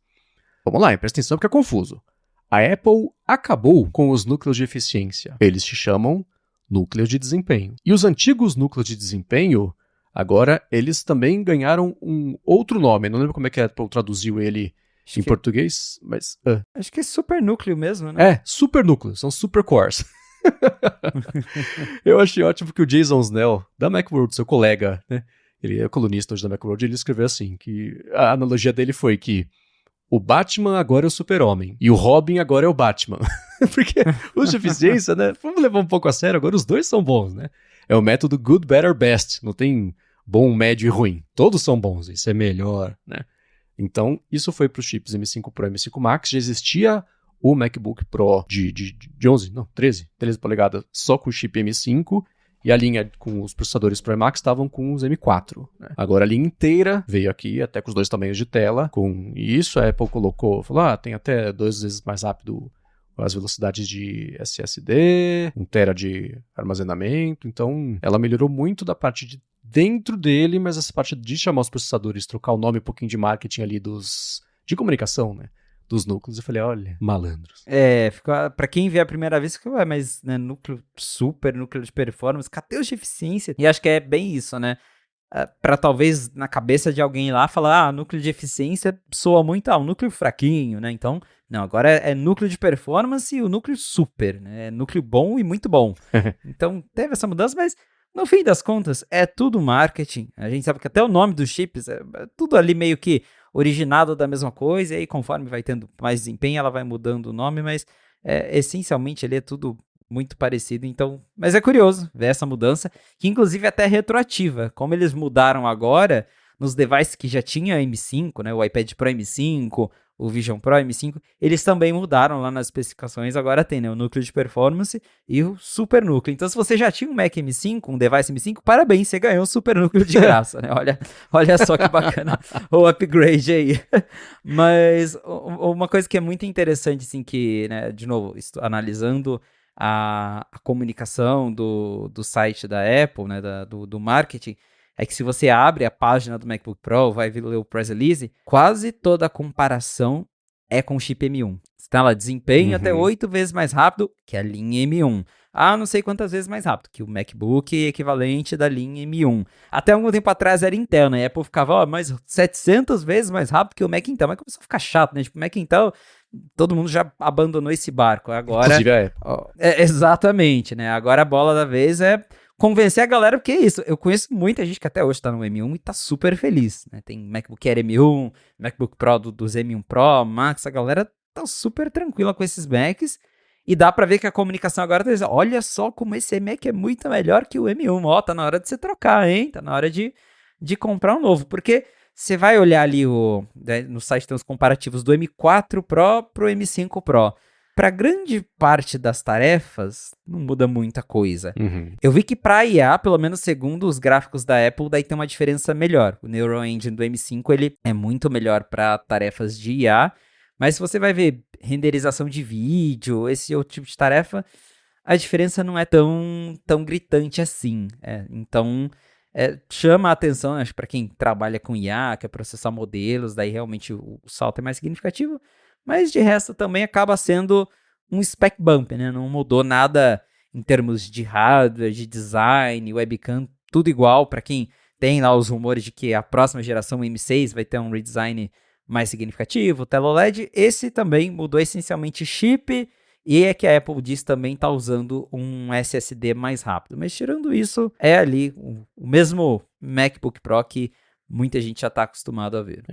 Vamos lá, presta atenção porque é confuso. A Apple acabou com os núcleos de eficiência. Eles se chamam núcleos de desempenho. E os antigos núcleos de desempenho, agora, eles também ganharam um outro nome. Não lembro como é que a Apple traduziu ele em português, mas... Acho que é super núcleo mesmo, né? É, super núcleo, são super cores. Eu achei ótimo que o Jason Snell, da Macworld, seu colega, né? Ele é colunista hoje da Macworld, ele escreveu assim, que a analogia dele foi que o Batman agora é o Super-Homem e o Robin agora é o Batman. Porque os de eficiência, né? Vamos levar um pouco a sério, agora os dois são bons, né? É o método good, better, best. Não tem bom, médio e ruim. Todos são bons, isso é melhor, né? Então, isso foi para os chips M5 Pro e M5 Max. Já existia o MacBook Pro de 13 polegadas só com o chip M5 e a linha com os processadores Pro e Max estavam com os M4. Né? Agora a linha inteira veio aqui, até com os dois tamanhos de tela. Com isso, a Apple falou, tem até 2 vezes mais rápido as velocidades de SSD, 1 TB de armazenamento. Então, ela melhorou muito da parte de dentro dele, mas essa parte de chamar os processadores, trocar o nome um pouquinho de marketing ali de comunicação, né? Dos núcleos, eu falei, olha, malandros. Pra quem vê a primeira vez, fica, mas né, núcleo de performance, cadê os de eficiência? E acho que é bem isso, né? Pra talvez na cabeça de alguém lá falar, núcleo de eficiência soa muito, um núcleo fraquinho, né? Então, não, agora é núcleo de performance e o núcleo super, né? É núcleo bom e muito bom. Então, teve essa mudança, mas no fim das contas, é tudo marketing. A gente sabe que até o nome dos chips é tudo ali meio que originado da mesma coisa, e aí conforme vai tendo mais desempenho, ela vai mudando o nome, mas essencialmente ele é tudo muito parecido, então... Mas é curioso ver essa mudança, que inclusive até é retroativa. Como eles mudaram agora, nos devices que já tinha M5, né, o iPad Pro M5, o Vision Pro M5, eles também mudaram lá nas especificações, agora tem, né, o núcleo de performance e o super núcleo. Então, se você já tinha um Mac M5, um device M5, parabéns, você ganhou um super núcleo de graça, né? Olha só que bacana o upgrade aí. Mas uma coisa que é muito interessante, assim, que, né, de novo, analisando a comunicação do site da Apple, né, do marketing, é que se você abre a página do MacBook Pro, vai ler o press release, quase toda a comparação é com o chip M1. Está lá, desempenho até 8 vezes mais rápido que a linha M1. a não sei quantas vezes mais rápido, que o MacBook é equivalente da linha M1. Até algum tempo atrás era Intel, né? A Apple ficava, mais 700 vezes mais rápido que o Mac Intel, mas começou a ficar chato, né? Tipo, o Mac Intel, todo mundo já abandonou esse barco. Agora, inclusive a Apple. Exatamente, né? Agora a bola da vez é convencer a galera, porque é isso. Eu conheço muita gente que até hoje tá no M1 e tá super feliz, né? Tem MacBook Air M1, MacBook Pro dos M1 Pro, Max, a galera tá super tranquila com esses Macs. E dá pra ver que a comunicação agora tá dizendo, olha só como esse Mac é muito melhor que o M1. Ó, tá na hora de você trocar, hein? Tá na hora de comprar um novo. Porque você vai olhar ali, no site tem os comparativos do M4 Pro pro M5 Pro. Para grande parte das tarefas, não muda muita coisa. Uhum. Eu vi que para IA, pelo menos segundo os gráficos da Apple, daí tem uma diferença melhor. O Neural Engine do M5 ele é muito melhor para tarefas de IA, mas se você vai ver renderização de vídeo, esse outro tipo de tarefa, a diferença não é tão gritante assim. Então, chama a atenção, acho, para quem trabalha com IA, quer processar modelos, daí realmente o salto é mais significativo. Mas de resto também acaba sendo um spec bump, né? Não mudou nada em termos de hardware, de design, webcam, tudo igual. Para quem tem lá os rumores de que a próxima geração M6 vai ter um redesign mais significativo, tela OLED, esse também mudou essencialmente chip e é que a Apple diz também está usando um SSD mais rápido. Mas tirando isso, é ali o mesmo MacBook Pro que muita gente já está acostumado a ver.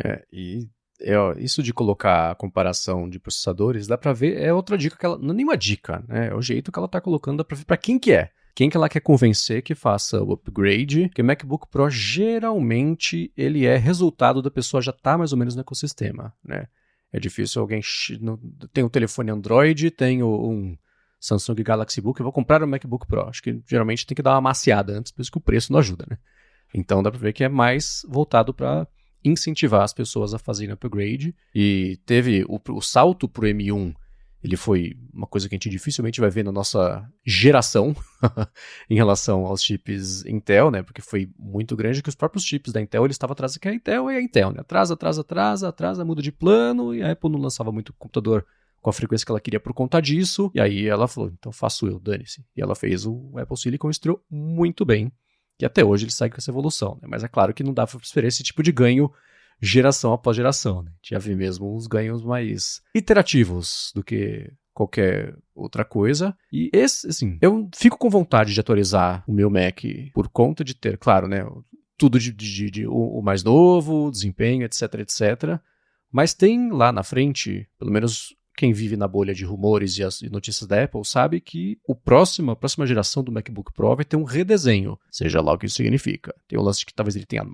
Isso de colocar a comparação de processadores, dá pra ver, é outra dica que ela, não é nenhuma dica, né? É o jeito que ela tá colocando, dá pra ver pra quem que é. Quem que ela quer convencer que faça o upgrade, porque o MacBook Pro geralmente ele é resultado da pessoa já tá mais ou menos no ecossistema, né? É difícil alguém tem um telefone Android, tem um Samsung Galaxy Book, eu vou comprar um MacBook Pro. Acho que geralmente tem que dar uma maciada antes, por isso que o preço não ajuda, né? Então dá pra ver que é mais voltado pra incentivar as pessoas a fazerem upgrade, e teve o salto pro M1, ele foi uma coisa que a gente dificilmente vai ver na nossa geração em relação aos chips Intel, né, porque foi muito grande que os próprios chips da Intel, eles estavam atrás, que a Intel é a Intel, né, atrasa, muda de plano, e a Apple não lançava muito computador com a frequência que ela queria por conta disso, e aí ela falou, então faço eu, dane-se. E ela fez o Apple Silicon, estreou muito bem, e até hoje ele segue com essa evolução, né? Mas é claro que não dá para esperar esse tipo de ganho geração após geração, né? A gente já vê mesmo uns ganhos mais iterativos do que qualquer outra coisa. E assim, eu fico com vontade de atualizar o meu Mac por conta de ter, claro, né? Tudo o mais novo, desempenho, etc, etc. Mas tem lá na frente, pelo menos quem vive na bolha de rumores e notícias da Apple sabe que a próxima geração do MacBook Pro vai ter um redesenho, seja lá o que isso significa. Tem o lance de que talvez ele tenha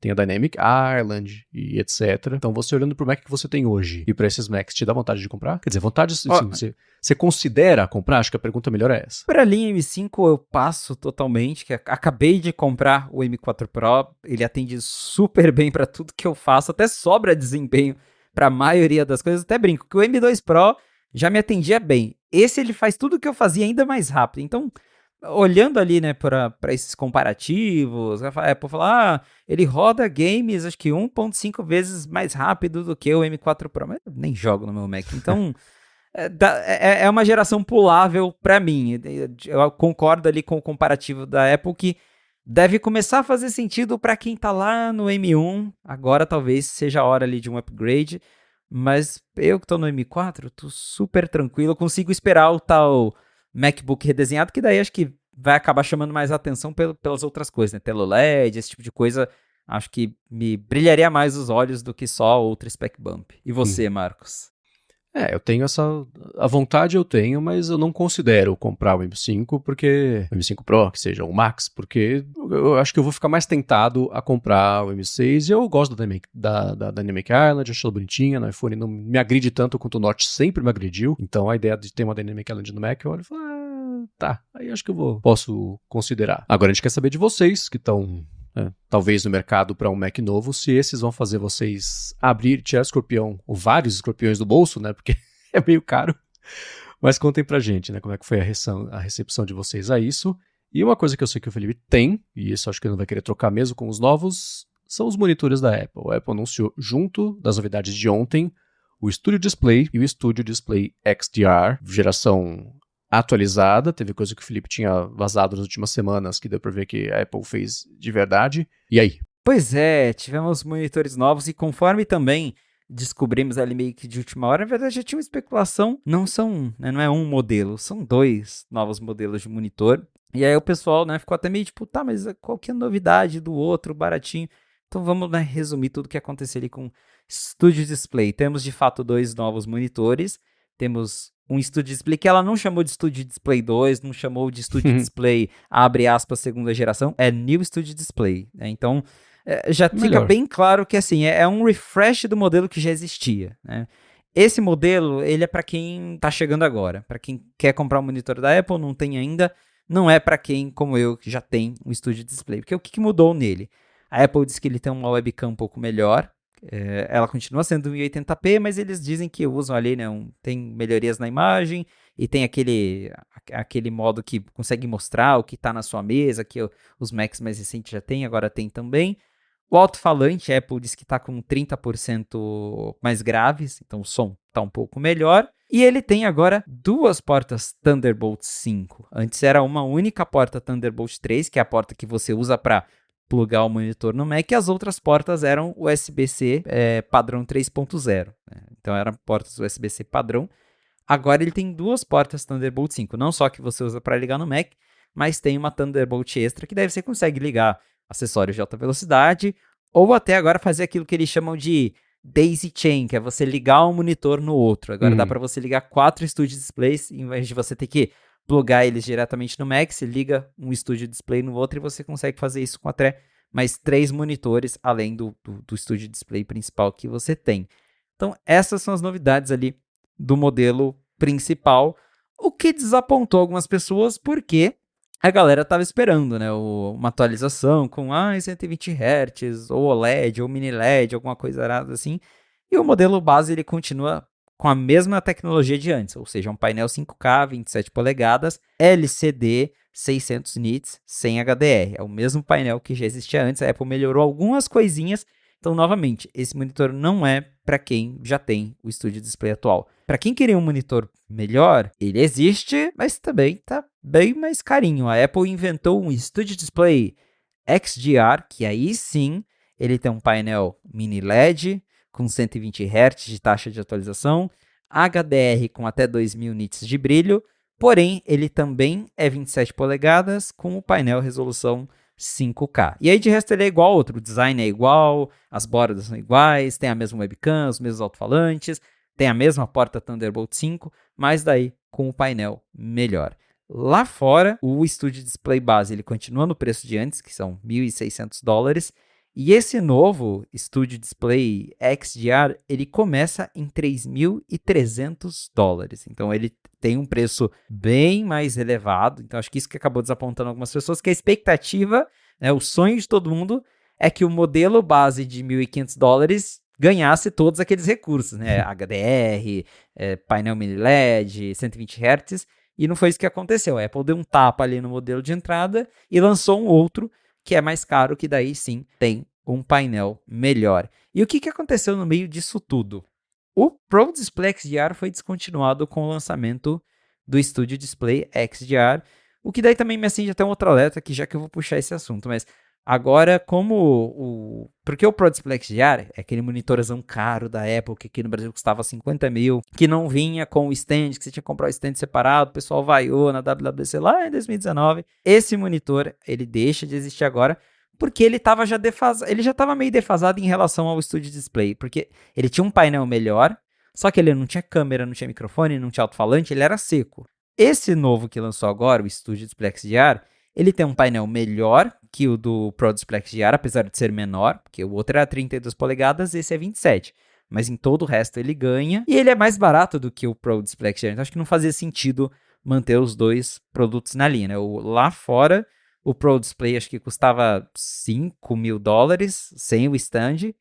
tem a Dynamic Island e etc. Então você olhando pro Mac que você tem hoje e para esses Macs, te dá vontade de comprar? Quer dizer, vontade, assim, você considera comprar? Acho que a pergunta melhor é essa. Para a linha M5 eu passo totalmente, que acabei de comprar o M4 Pro, ele atende super bem para tudo que eu faço, até sobra desempenho para a maioria das coisas, até brinco, que o M2 Pro já me atendia bem. Esse ele faz tudo que eu fazia ainda mais rápido. Então, olhando ali, né, para esses comparativos, a Apple fala, ele roda games, acho que 1.5 vezes mais rápido do que o M4 Pro, mas eu nem jogo no meu Mac. Então, é uma geração pulável para mim. Eu concordo ali com o comparativo da Apple que deve começar a fazer sentido para quem tá lá no M1. Agora talvez seja a hora ali de um upgrade. Mas eu que tô no M4, tô super tranquilo. Eu consigo esperar o tal MacBook redesenhado, que daí acho que vai acabar chamando mais atenção pelas outras coisas, né? Tela OLED, esse tipo de coisa. Acho que me brilharia mais os olhos do que só outro spec bump. E você, Marcos? Eu tenho a vontade eu tenho, mas eu não considero comprar o M5 porque o M5 Pro, que seja o Max, porque eu acho que eu vou ficar mais tentado a comprar o M6 e eu gosto da Dynamic Island, acho ela bonitinha, no iPhone não me agride tanto quanto o Note sempre me agrediu, então a ideia de ter uma Dynamic Island no Mac, eu olho e falo, tá, aí acho que posso considerar. Agora a gente quer saber de vocês que estão talvez no mercado para um Mac novo, se esses vão fazer vocês tirar escorpião, ou vários escorpiões do bolso, né, porque é meio caro, mas contem pra gente, né, como é que foi a recepção de vocês a isso. E uma coisa que eu sei que o Felipe tem, e isso acho que ele não vai querer trocar mesmo com os novos, são os monitores da Apple. A Apple anunciou, junto das novidades de ontem, o Studio Display e o Studio Display XDR, geração atualizada, teve coisa que o Felipe tinha vazado nas últimas semanas, que deu pra ver que a Apple fez de verdade. E aí? Pois é, tivemos monitores novos e conforme também descobrimos ali meio que de última hora, na verdade já tinha uma especulação, não é um modelo, são 2 novos modelos de monitor. E aí o pessoal, né, ficou até meio tipo, tá, mas qual que é a novidade do outro baratinho? Então vamos, né, resumir tudo o que aconteceu ali com Studio Display. Temos de fato 2 novos monitores, temos um Studio Display que ela não chamou de Studio Display 2, não chamou de Studio Display, abre aspas, segunda geração, é New Studio Display, né? Então já fica bem claro que assim, é um refresh do modelo que já existia, né? Esse modelo, ele é para quem está chegando agora, para quem quer comprar um monitor da Apple, não tem ainda, não é para quem, como eu, que já tem um Studio Display, porque o que mudou nele? A Apple diz que ele tem uma webcam um pouco melhor, ela continua sendo 1080p, mas eles dizem que usam ali, né, tem melhorias na imagem e tem aquele modo que consegue mostrar o que está na sua mesa, que os Macs mais recentes já tem, agora tem também. O alto-falante, a Apple diz que está com 30% mais graves, então o som está um pouco melhor. E ele tem agora 2 portas Thunderbolt 5. Antes era uma única porta Thunderbolt 3, que é a porta que você usa para plugar o monitor no Mac, e as outras portas eram USB-C padrão 3.0. Né? Então eram portas USB-C padrão. Agora ele tem 2 portas Thunderbolt 5, não só que você usa para ligar no Mac, mas tem uma Thunderbolt extra que daí você consegue ligar acessórios de alta velocidade, ou até agora fazer aquilo que eles chamam de daisy chain, que é você ligar um monitor no outro. Agora dá para você ligar 4 Studio Displays, em vez de você ter que plugar eles diretamente no Mac, você liga um Studio Display no outro e você consegue fazer isso com até mais 3 monitores, além do Studio Display principal que você tem. Então essas são as novidades ali do modelo principal, o que desapontou algumas pessoas, porque a galera estava esperando, né, uma atualização com 120 Hz, ou OLED, ou mini LED, alguma coisa arada assim, e o modelo base ele continua com a mesma tecnologia de antes, ou seja, um painel 5K, 27 polegadas, LCD, 600 nits, sem HDR. É o mesmo painel que já existia antes, a Apple melhorou algumas coisinhas. Então, novamente, esse monitor não é para quem já tem o Studio Display atual. Para quem queria um monitor melhor, ele existe, mas também está bem mais carinho. A Apple inventou um Studio Display XDR, que aí sim, ele tem um painel mini LED com 120 Hz de taxa de atualização, HDR com até 2000 nits de brilho, porém, ele também é 27 polegadas com o painel resolução 5K. E aí, de resto, ele é igual ao outro. O design é igual, as bordas são iguais, tem a mesma webcam, os mesmos alto-falantes, tem a mesma porta Thunderbolt 5, mas daí com o painel melhor. Lá fora, o Studio Display base ele continua no preço de antes, que são $1.600, e esse novo Studio Display XDR, ele começa em $3.300. Então, ele tem um preço bem mais elevado. Então, acho que isso que acabou desapontando algumas pessoas, que a expectativa, né, o sonho de todo mundo é que o modelo base de $1.500 ganhasse todos aqueles recursos, né? HDR, painel mini LED, 120 Hz, e não foi isso que aconteceu. A Apple deu um tapa ali no modelo de entrada e lançou um outro que é mais caro, que daí sim tem um painel melhor. E o que aconteceu no meio disso tudo? O Pro Display XDR foi descontinuado com o lançamento do Studio Display XDR, o que daí também me acende até um outro alerta, que já que eu vou puxar esse assunto, mas agora porque o Pro Display XDR é aquele monitorzão caro da Apple, que aqui no Brasil custava 50 mil, que não vinha com o stand, que você tinha que comprar o stand separado, o pessoal vaiou na WWDC lá em 2019. Esse monitor, ele deixa de existir agora, porque ele tava ele já estava meio defasado em relação ao Studio Display, porque ele tinha um painel melhor, só que ele não tinha câmera, não tinha microfone, não tinha alto-falante, ele era seco. Esse novo que lançou agora, o Studio Display XDR, ele tem um painel melhor que o do Pro Display XDR, apesar de ser menor, porque o outro era 32 polegadas, esse é 27. Mas em todo o resto ele ganha, e ele é mais barato do que o Pro Display XDR, então acho que não fazia sentido manter os dois produtos na linha, né? Lá fora, o Pro Display acho que custava $5.000 sem o stand,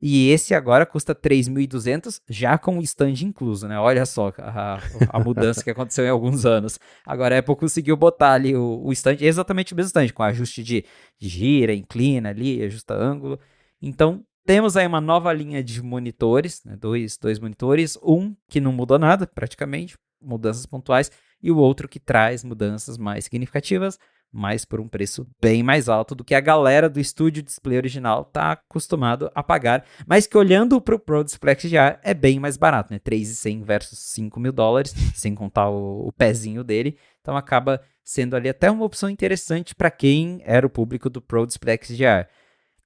e esse agora custa 3.200 já com o stand incluso, né? Olha só a mudança que aconteceu em alguns anos. Agora a Apple conseguiu botar ali o stand, exatamente o mesmo stand, com ajuste de gira, inclina ali, ajusta ângulo. Então, temos aí uma nova linha de monitores, né? dois monitores, um que não mudou nada praticamente, mudanças pontuais, e o outro que traz mudanças mais significativas, mas por um preço bem mais alto do que a galera do estúdio display original está acostumado a pagar, mas que olhando para o Pro Display XDR é bem mais barato, né? $3.100 versus $5.000, sem contar o pezinho dele, então acaba sendo ali até uma opção interessante para quem era o público do Pro Display XDR.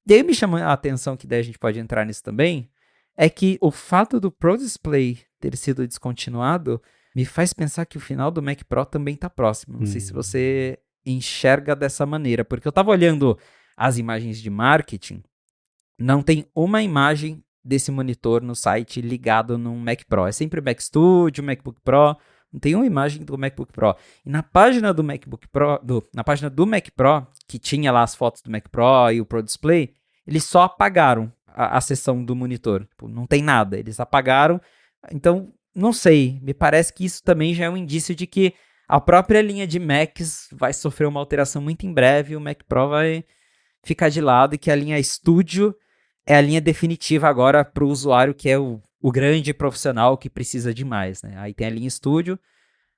E aí me chama a atenção, que daí a gente pode entrar nisso também, é que o fato do Pro Display ter sido descontinuado me faz pensar que o final do Mac Pro também está próximo. Não sei se você enxerga dessa maneira, porque eu estava olhando as imagens de marketing, não tem uma imagem desse monitor no site ligado num Mac Pro. É sempre Mac Studio, MacBook Pro, não tem uma imagem do MacBook Pro. E na página do MacBook Pro, na página do Mac Pro, que tinha lá as fotos do Mac Pro e o Pro Display, eles só apagaram a seção do monitor. Tipo, não tem nada, eles apagaram. Então, não sei, me parece que isso também já é um indício de que a própria linha de Macs vai sofrer uma alteração muito em breve, e o Mac Pro vai ficar de lado, e que a linha Studio é a linha definitiva agora para o usuário que é o grande profissional que precisa de mais, né? Aí tem a linha Studio,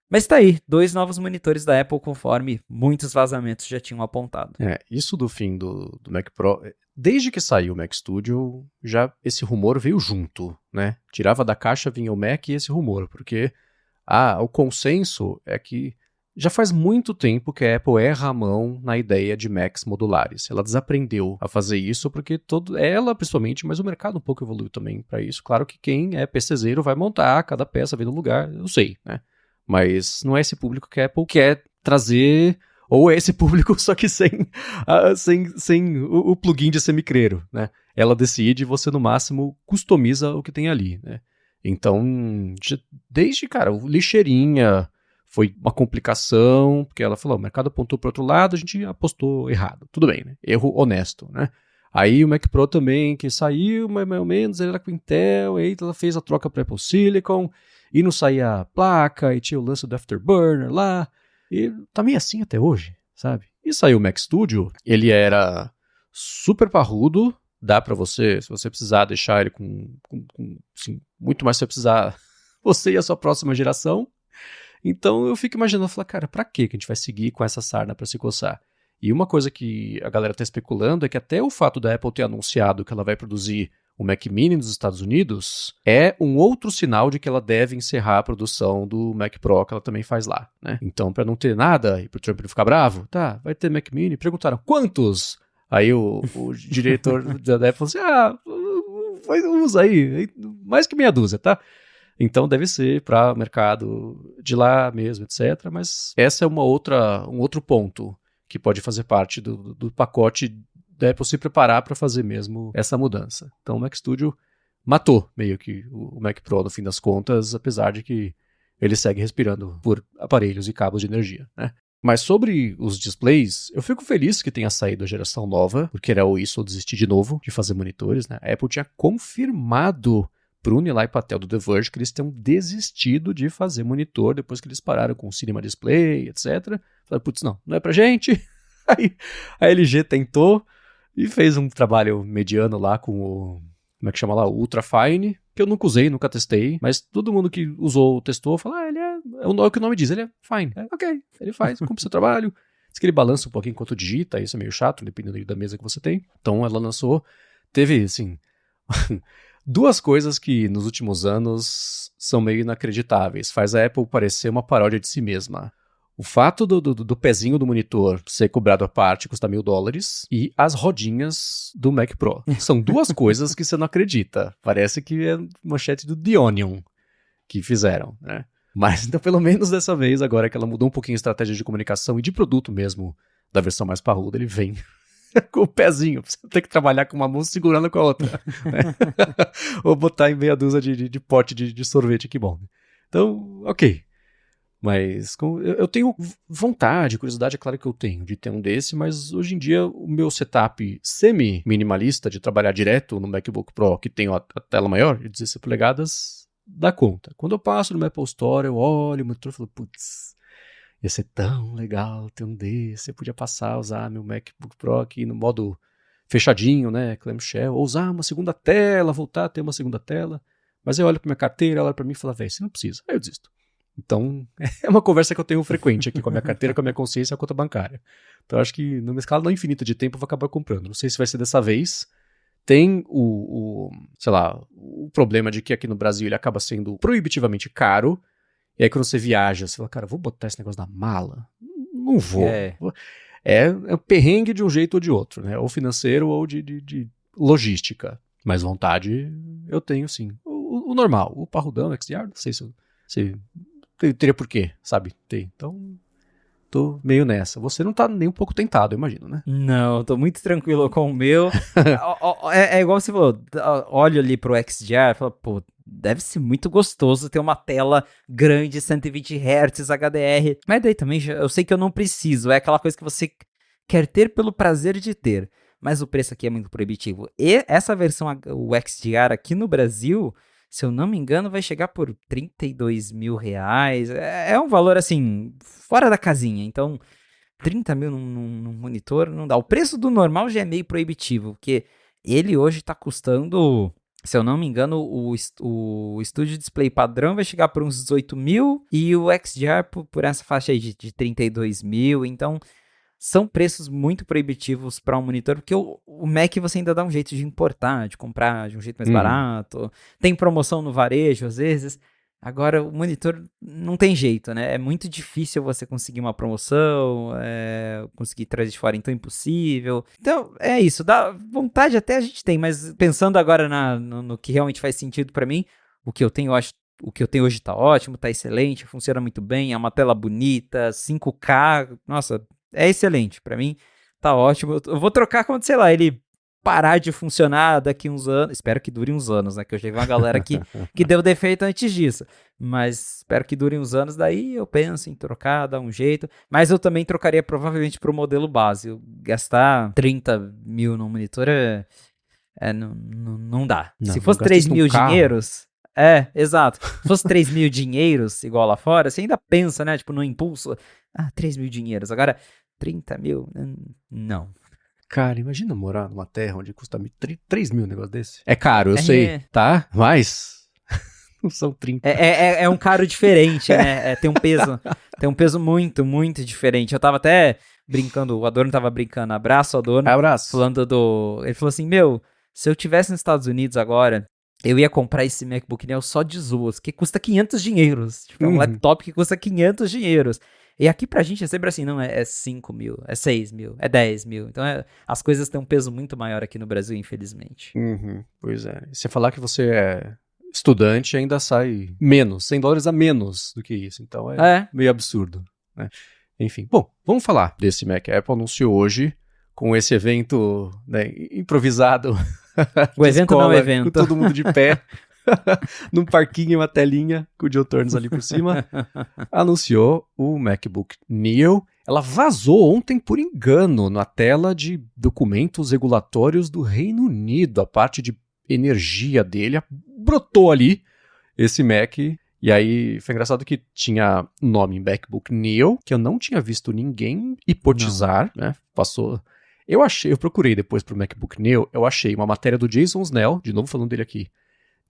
mas tá aí, 2 novos monitores da Apple, conforme muitos vazamentos já tinham apontado. Isso do fim do Mac Pro, desde que saiu o Mac Studio, já esse rumor veio junto, né? Tirava da caixa, vinha o Mac e esse rumor, porque o consenso é que já faz muito tempo que a Apple erra a mão na ideia de Macs modulares. Ela desaprendeu a fazer isso porque ela principalmente, mas o mercado um pouco evoluiu também para isso. Claro que quem é PCzeiro vai montar cada peça, vem no lugar, eu sei, né? Mas não é esse público que a Apple quer trazer, ou é esse público só que sem o plugin de semicreiro, né? Ela decide e você no máximo customiza o que tem ali, né? Então, desde, cara, o lixeirinha foi uma complicação, porque ela falou, o mercado apontou para outro lado, a gente apostou errado. Tudo bem, né? Erro honesto, né? Aí o Mac Pro também, que saiu, mas mais ou menos, ele era com Intel, aí ela fez a troca para Apple Silicon, e não saía a placa, e tinha o lance do Afterburner lá, e tá meio assim até hoje, sabe? E saiu o Mac Studio, ele era super parrudo, dá pra você, se você precisar deixar ele com assim, muito mais se você precisar, você e a sua próxima geração. Então eu fico imaginando, cara, pra que a gente vai seguir com essa sarna pra se coçar? E uma coisa que a galera tá especulando é que até o fato da Apple ter anunciado que ela vai produzir o Mac Mini nos Estados Unidos é um outro sinal de que ela deve encerrar a produção do Mac Pro, que ela também faz lá, né? Então, pra não ter nada e pro Trump não ficar bravo, vai ter Mac Mini. Perguntaram, quantos? Aí o diretor da Apple falou assim, usa aí, mais que meia dúzia, tá? Então deve ser para mercado de lá mesmo, etc. Mas essa é um outro ponto que pode fazer parte do pacote da Apple se preparar para fazer mesmo essa mudança. Então o Mac Studio matou meio que o Mac Pro no fim das contas, apesar de que ele segue respirando por aparelhos e cabos de energia, né? Mas sobre os displays, eu fico feliz que tenha saído a geração nova, porque era isso ou desistir de novo de fazer monitores, né? A Apple tinha confirmado pro Nilay Patel do The Verge que eles tinham desistido de fazer monitor depois que eles pararam com o Cinema Display, etc. Falaram, putz, não é pra gente. Aí a LG tentou e fez um trabalho mediano lá com o, como é que chama lá, o Ultra Fine, que eu nunca usei, nunca testei, mas todo mundo que usou, testou, falou, ele é o que o nome diz, ele é fine. Ok, ele faz, cumpre seu trabalho. Diz que ele balança um pouquinho enquanto digita, isso é meio chato, dependendo da mesa que você tem. Então ela lançou, teve, assim, duas coisas que nos últimos anos são meio inacreditáveis. Faz a Apple parecer uma paródia de si mesma. O fato do pezinho do monitor ser cobrado à parte custa $1.000 e as rodinhas do Mac Pro. São duas coisas que você não acredita. Parece que é manchete do The Onion que fizeram, né? Mas então, pelo menos dessa vez, agora que ela mudou um pouquinho a estratégia de comunicação e de produto mesmo, da versão mais parruda, ele vem com o pezinho, pra você ter que trabalhar com uma mão segurando com a outra, né? Ou botar em meia dúzia de pote de sorvete, que bom. Então, ok. Mas eu tenho vontade, curiosidade, é claro que eu tenho, de ter um desse, mas hoje em dia o meu setup semi-minimalista de trabalhar direto no MacBook Pro, que tem a tela maior, de 16 polegadas, dá conta. Quando eu passo no Apple Store, eu olho o monitor e falo, putz, ia ser tão legal ter um desse, eu podia passar a usar meu MacBook Pro aqui no modo fechadinho, né, clamshell, ou usar uma segunda tela, voltar a ter uma segunda tela, mas eu olho pra minha carteira, ela olha pra mim e fala, velho, você não precisa, aí eu desisto. Então, é uma conversa que eu tenho frequente aqui com a minha carteira, com a minha consciência e a conta bancária. Então, eu acho que numa escala não infinita de tempo eu vou acabar comprando. Não sei se vai ser dessa vez. Tem sei lá, o problema de que aqui no Brasil ele acaba sendo proibitivamente caro. E aí quando você viaja, você fala, cara, vou botar esse negócio na mala? Não vou. É um perrengue de um jeito ou de outro, né? Ou financeiro ou de logística. Mas vontade eu tenho, sim. O normal, o parrudão, XDR, não sei se teria porquê, sabe? Então, tô meio nessa. Você não tá nem um pouco tentado, eu imagino, né? Não, tô muito tranquilo com o meu. É igual você falou, olho ali pro XDR e falo, pô, deve ser muito gostoso ter uma tela grande, 120 Hz, HDR. Mas daí também eu sei que eu não preciso. É aquela coisa que você quer ter pelo prazer de ter. Mas o preço aqui é muito proibitivo. E essa versão, o XDR aqui no Brasil, se eu não me engano, vai chegar por R$32 mil. É um valor, assim, fora da casinha. Então, 30 mil num monitor não dá. O preço do normal já é meio proibitivo, porque ele hoje tá custando... Se eu não me engano, o Studio Display padrão vai chegar por uns 18 mil e o XDR por essa faixa aí de 32 mil. Então, são preços muito proibitivos para um monitor, porque o Mac você ainda dá um jeito de importar, de comprar de um jeito mais barato. Tem promoção no varejo, às vezes. Agora, o monitor não tem jeito, né? É muito difícil você conseguir uma promoção, conseguir trazer de fora, então é impossível. Então, é isso. Dá vontade até a gente tem, mas pensando agora no que realmente faz sentido para mim, o que eu tenho hoje tá ótimo, tá excelente, funciona muito bem, é uma tela bonita, 5K, nossa, é excelente. Para mim, tá ótimo. Eu vou trocar quando, sei lá, ele parar de funcionar daqui uns anos. Espero que dure uns anos, né? Que eu já vi uma galera aqui que deu defeito antes disso. Mas espero que dure uns anos. Daí eu penso em trocar, dar um jeito. Mas eu também trocaria provavelmente pro modelo base. Gastar 30 mil num monitor não dá. Não, se fosse 3 mil dinheiros... exato. Se fosse 3 mil dinheiros, igual lá fora, você ainda pensa, né? Tipo, no impulso. 3 mil dinheiros. Agora, 30 mil? Não. Cara, imagina morar numa terra onde custa 3 mil um negócio desse. É caro, eu sei, tá? Mas não são 30. É um caro diferente, né? Tem um peso muito, muito diferente. Eu tava até brincando, o Adorno tava brincando, abraço, Adorno. Abraço. Ele falou assim, se eu tivesse nos Estados Unidos agora, eu ia comprar esse MacBook Neo só de zoas, que custa 500 dinheiros. Tipo, é um laptop que custa 500 dinheiros. E aqui pra gente é sempre assim, não, é 5 mil, é 6 mil, é 10 mil. Então as coisas têm um peso muito maior aqui no Brasil, infelizmente. Pois é. E você falar que você é estudante, ainda sai menos, $100 a menos do que isso. Então é meio absurdo, né? Enfim, bom, vamos falar desse Mac. A Apple anunciou hoje, com esse evento, né, improvisado. O evento escola, não é evento. Com todo mundo de pé. Num parquinho, uma telinha com o Joe Turns ali por cima, anunciou o MacBook Neo. Ela vazou ontem por engano na tela de documentos regulatórios do Reino Unido. A parte de energia dele brotou ali, esse Mac. E aí foi engraçado que tinha o nome MacBook Neo, que eu não tinha visto ninguém hipotizar, né? Passou... Eu procurei depois pro MacBook Neo, eu achei uma matéria do Jason Snell, de novo falando dele aqui,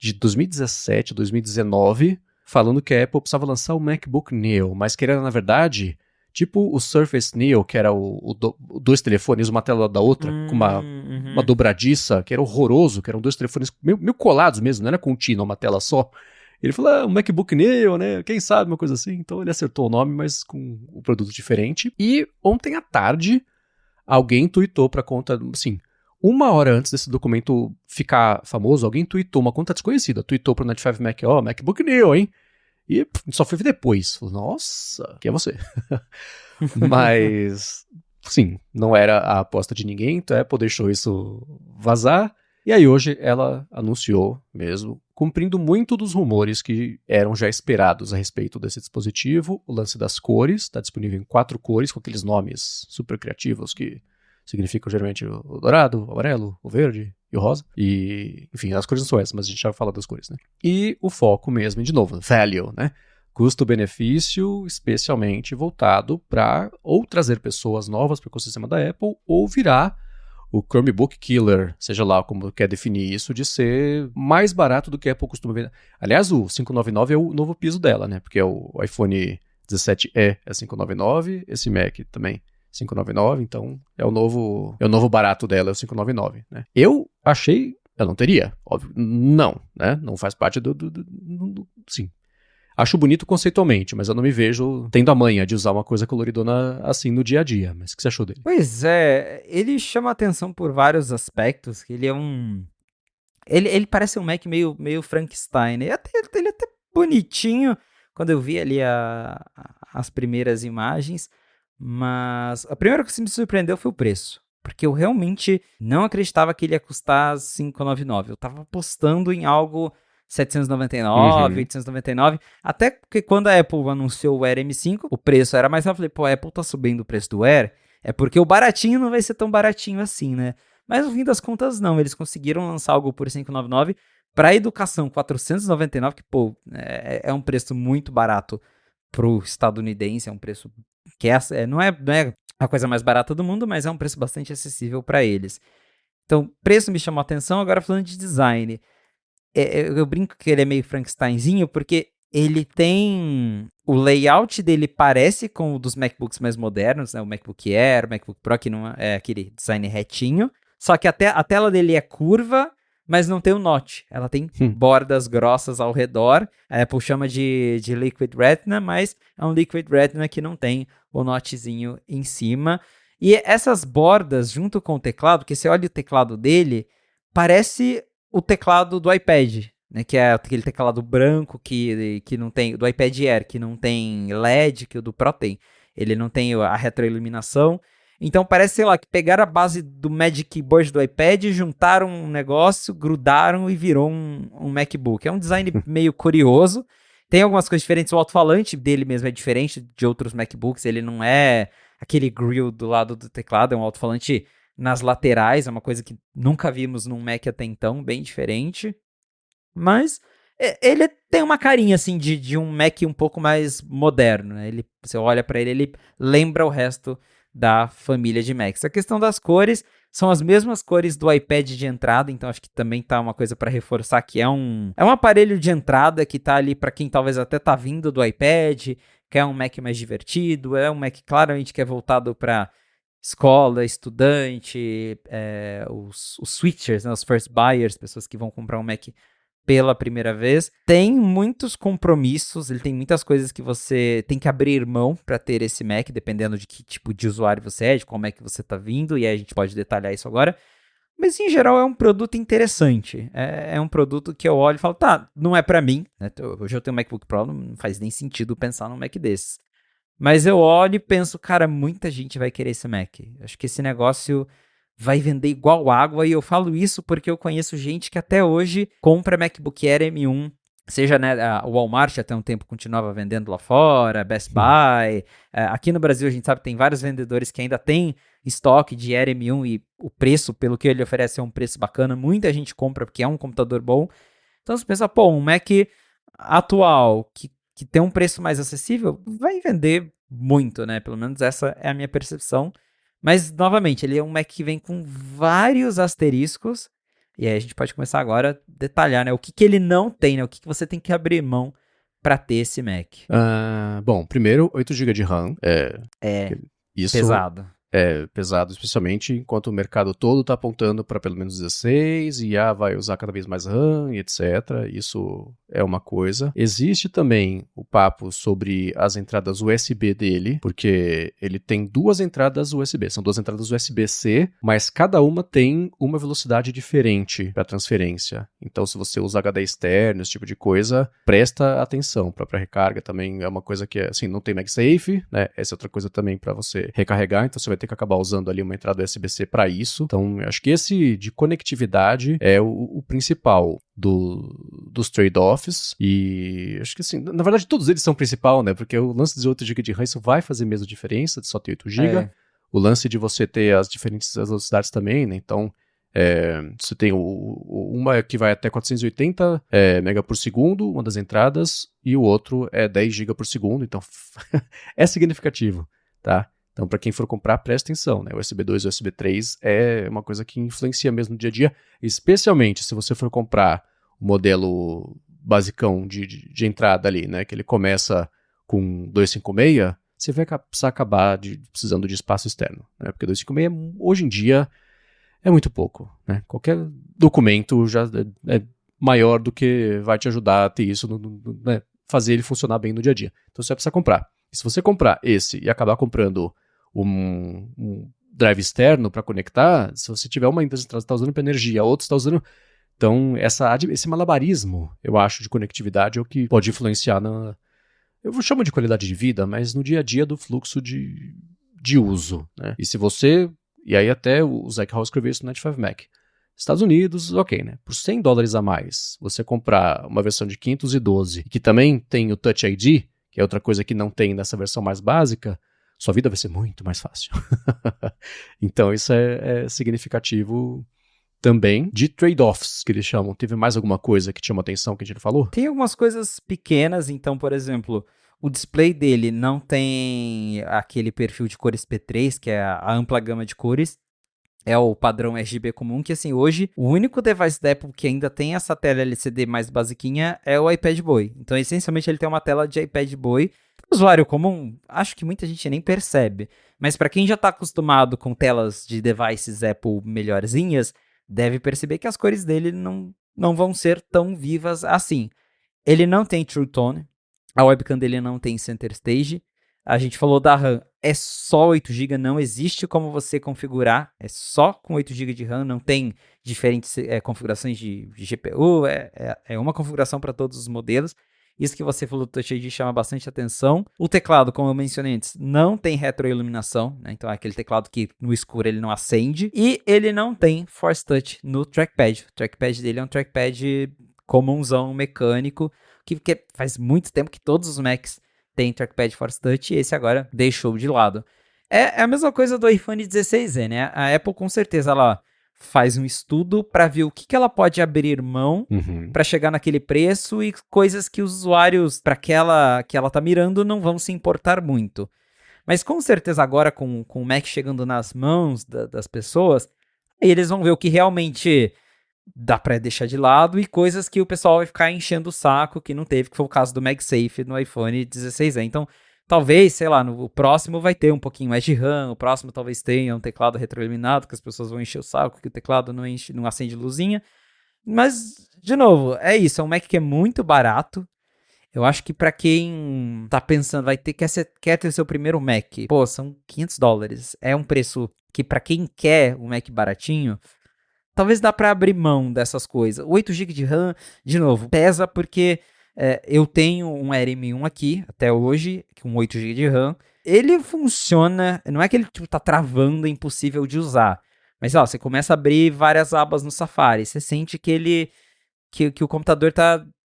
de 2017, 2019, falando que a Apple precisava lançar o MacBook Neo, mas que era, na verdade, tipo o Surface Neo, que era dois telefones, uma tela da outra, com uma dobradiça, que era horroroso, que eram dois telefones meio colados mesmo, não era contínuo, uma tela só. Ele falou, o MacBook Neo, né, quem sabe, uma coisa assim. Então ele acertou o nome, mas com o produto diferente. E ontem à tarde, alguém tweetou pra conta, assim... 1 hora antes desse documento ficar famoso, alguém tweetou, uma conta desconhecida, tweetou pro 95 Mac, MacBook Neo, hein? E só foi ver depois. Falei, nossa, quem é você? Mas, sim, não era a aposta de ninguém, então a Apple deixou isso vazar. E aí hoje ela anunciou mesmo, cumprindo muito dos rumores que eram já esperados a respeito desse dispositivo, o lance das cores, está disponível em 4 cores, com aqueles nomes super criativos que... significam geralmente o dourado, o amarelo, o verde e o rosa. E, enfim, as cores não são essas, mas a gente já vai falar das cores, né? E o foco mesmo, de novo, value, né? Custo-benefício especialmente voltado para ou trazer pessoas novas para o ecossistema da Apple ou virar o Chromebook Killer, seja lá como quer definir isso, de ser mais barato do que a Apple costuma vender. Aliás, o 599 é o novo piso dela, né? Porque o iPhone 17e é 599, esse Mac também 599, então é o novo barato dela, é o 599, né? Eu não teria, óbvio, não, né? Não faz parte sim. Acho bonito conceitualmente, mas eu não me vejo tendo a manha de usar uma coisa coloridona assim no dia a dia. Mas o que você achou dele? Pois é, ele chama atenção por vários aspectos, que ele é Ele parece um Mac meio Frankenstein, né? Ele é até bonitinho, quando eu vi ali as primeiras imagens, mas a primeira coisa que me surpreendeu foi o preço. Porque eu realmente não acreditava que ele ia custar 599. Eu tava apostando em algo 799, 899. Até porque quando a Apple anunciou o Air M5, o preço era mais alto. Eu falei, pô, a Apple tá subindo o preço do Air. É porque o baratinho não vai ser tão baratinho assim, né? Mas no fim das contas, não. Eles conseguiram lançar algo por 599. Para educação, 499, que, pô, é um preço muito barato pro estadunidense. É um preço que não é a coisa mais barata do mundo, mas é um preço bastante acessível para eles. Então, preço me chamou a atenção. Agora, falando de design, eu brinco que ele é meio Frankensteinzinho, porque ele tem... O layout dele parece com o dos MacBooks mais modernos, né? O MacBook Air, o MacBook Pro, que não é aquele design retinho. Só que a tela dele é curva, mas não tem o notch. Ela tem bordas grossas ao redor. A Apple chama de Liquid Retina, mas é um Liquid Retina que não tem o notchzinho em cima. E essas bordas, junto com o teclado, que você olha o teclado dele, parece o teclado do iPad, né? Que é aquele teclado branco que não tem, do iPad Air, que não tem LED, que o do Pro tem. Ele não tem a retroiluminação. Então parece, sei lá, que pegaram a base do Magic Keyboard do iPad, juntaram um negócio, grudaram e virou um MacBook. É um design meio curioso. Tem algumas coisas diferentes. O alto-falante dele mesmo é diferente de outros MacBooks. Ele não é aquele grill do lado do teclado, é um alto-falante nas laterais. É uma coisa que nunca vimos num Mac até então, bem diferente. Mas ele tem uma carinha, assim, de um Mac um pouco mais moderno, né? Você olha pra ele, ele lembra o resto da família de Macs. A questão das cores são as mesmas cores do iPad de entrada, então acho que também tá uma coisa para reforçar que é um aparelho de entrada que tá ali para quem talvez até tá vindo do iPad, quer um Mac mais divertido, é um Mac claramente que é voltado para escola, estudante, os switchers, né, os first buyers, pessoas que vão comprar um Mac pela primeira vez. Tem muitos compromissos, ele tem muitas coisas que você tem que abrir mão para ter esse Mac, dependendo de que tipo de usuário você é, de como é que você está vindo, e aí a gente pode detalhar isso agora. Mas, em geral, é um produto interessante. É um produto que eu olho e falo, tá, não é para mim, né? Hoje eu tenho um MacBook Pro, não faz nem sentido pensar num Mac desses. Mas eu olho e penso, cara, muita gente vai querer esse Mac. Acho que esse negócio vai vender igual água, e eu falo isso porque eu conheço gente que até hoje compra MacBook Air M1, seja, né, o Walmart até um tempo continuava vendendo lá fora, Best Buy, aqui no Brasil a gente sabe que tem vários vendedores que ainda tem estoque de Air M1 e o preço, pelo que ele oferece, é um preço bacana, muita gente compra porque é um computador bom, então você pensa, pô, um Mac atual que tem um preço mais acessível, vai vender muito, né, pelo menos essa é a minha percepção. Mas, novamente, ele é um Mac que vem com vários asteriscos. E aí a gente pode começar agora a detalhar, né? O que ele não tem, né? O que você tem que abrir mão para ter esse Mac. Bom, primeiro, 8 GB de RAM. Isso pesado. É pesado, especialmente enquanto o mercado todo está apontando para pelo menos 16 e vai usar cada vez mais RAM e etc. Isso é uma coisa. Existe também o papo sobre as entradas USB dele, porque ele tem duas entradas USB. São duas entradas USB-C, mas cada uma tem uma velocidade diferente para transferência. Então, se você usa HD externo, esse tipo de coisa, presta atenção. Para recarga também é uma coisa que assim, não tem MagSafe, né? Essa é outra coisa também para você recarregar, então você vai ter que acabar usando ali uma entrada USB-C para isso. Então, eu acho que esse de conectividade é o principal dos trade-offs, e acho que assim, na verdade todos eles são principal, né, porque o lance de 8 GB de RAM, isso vai fazer mesmo diferença de só ter 8 GB, o lance de você ter as diferentes velocidades também, né, então você tem uma que vai até 480 mega por segundo, uma das entradas, e o outro é 10 GB por segundo, então é significativo, tá? Então, para quem for comprar, presta atenção, né? USB 2 e USB 3 é uma coisa que influencia mesmo no dia a dia, especialmente se você for comprar o modelo basicão de entrada ali, né? Que ele começa com 256, você vai precisar acabar precisando de espaço externo, né? Porque 256 hoje em dia é muito pouco, né? Qualquer documento já é maior do que vai te ajudar a ter isso, né? Fazer ele funcionar bem no dia a dia. Então você vai precisar comprar. E se você comprar esse e acabar comprando um drive externo para conectar, se você tiver uma empresa que está usando para energia, outra está usando... Então, esse malabarismo, eu acho, de conectividade é o que pode influenciar eu chamo de qualidade de vida, mas no dia a dia do fluxo de uso, né? E se você... E aí até o Zach Hall escreveu isso no 95Mac. Estados Unidos, ok, né? Por $100 a mais, você comprar uma versão de 512, que também tem o Touch ID, que é outra coisa que não tem nessa versão mais básica, sua vida vai ser muito mais fácil. Então isso é significativo também de trade-offs, que eles chamam. Teve mais alguma coisa que te chamou atenção que a gente não falou? Tem algumas coisas pequenas, então, por exemplo, o display dele não tem aquele perfil de cores P3, que é a ampla gama de cores. É o padrão RGB comum, que assim, hoje, o único device da Apple que ainda tem essa tela LCD mais basiquinha é o iPad Boy. Então, essencialmente, ele tem uma tela de iPad Boy. Para o usuário comum, acho que muita gente nem percebe. Mas para quem já está acostumado com telas de devices Apple melhorzinhas, deve perceber que as cores dele não vão ser tão vivas assim. Ele não tem True Tone, a webcam dele não tem Center Stage. A gente falou da RAM, é só 8 GB, não existe como você configurar, é só com 8 GB de RAM, não tem diferentes configurações de GPU, é uma configuração para todos os modelos. Isso que você falou do Touch ID chama bastante atenção. O teclado, como eu mencionei antes, não tem retroiluminação, né? Então é aquele teclado que no escuro ele não acende. E ele não tem Force Touch no trackpad. O trackpad dele é um trackpad comunzão mecânico, que faz muito tempo que todos os Macs têm trackpad Force Touch e esse agora deixou de lado. É a mesma coisa do iPhone 16e, né? A Apple com certeza ela faz um estudo para ver o que ela pode abrir mão para chegar naquele preço e coisas que os usuários, para que ela tá mirando, não vão se importar muito. Mas com certeza agora, com o Mac chegando nas mãos das pessoas, eles vão ver o que realmente dá para deixar de lado e coisas que o pessoal vai ficar enchendo o saco que não teve, que foi o caso do MagSafe no iPhone 16. Então, talvez, sei lá, no próximo vai ter um pouquinho mais de RAM, o próximo talvez tenha um teclado retroiluminado, que as pessoas vão encher o saco, que o teclado não acende luzinha. Mas, de novo, é isso, é um Mac que é muito barato. Eu acho que pra quem tá pensando, quer ter seu primeiro Mac, pô, são $500. É um preço que pra quem quer um Mac baratinho, talvez dá pra abrir mão dessas coisas. 8 GB de RAM, de novo, pesa porque eu tenho um Air M1 aqui, até hoje, com 8 GB de RAM. Ele funciona, não é que ele tá travando, é impossível de usar. Mas ó, você começa a abrir várias abas no Safari, você sente que o computador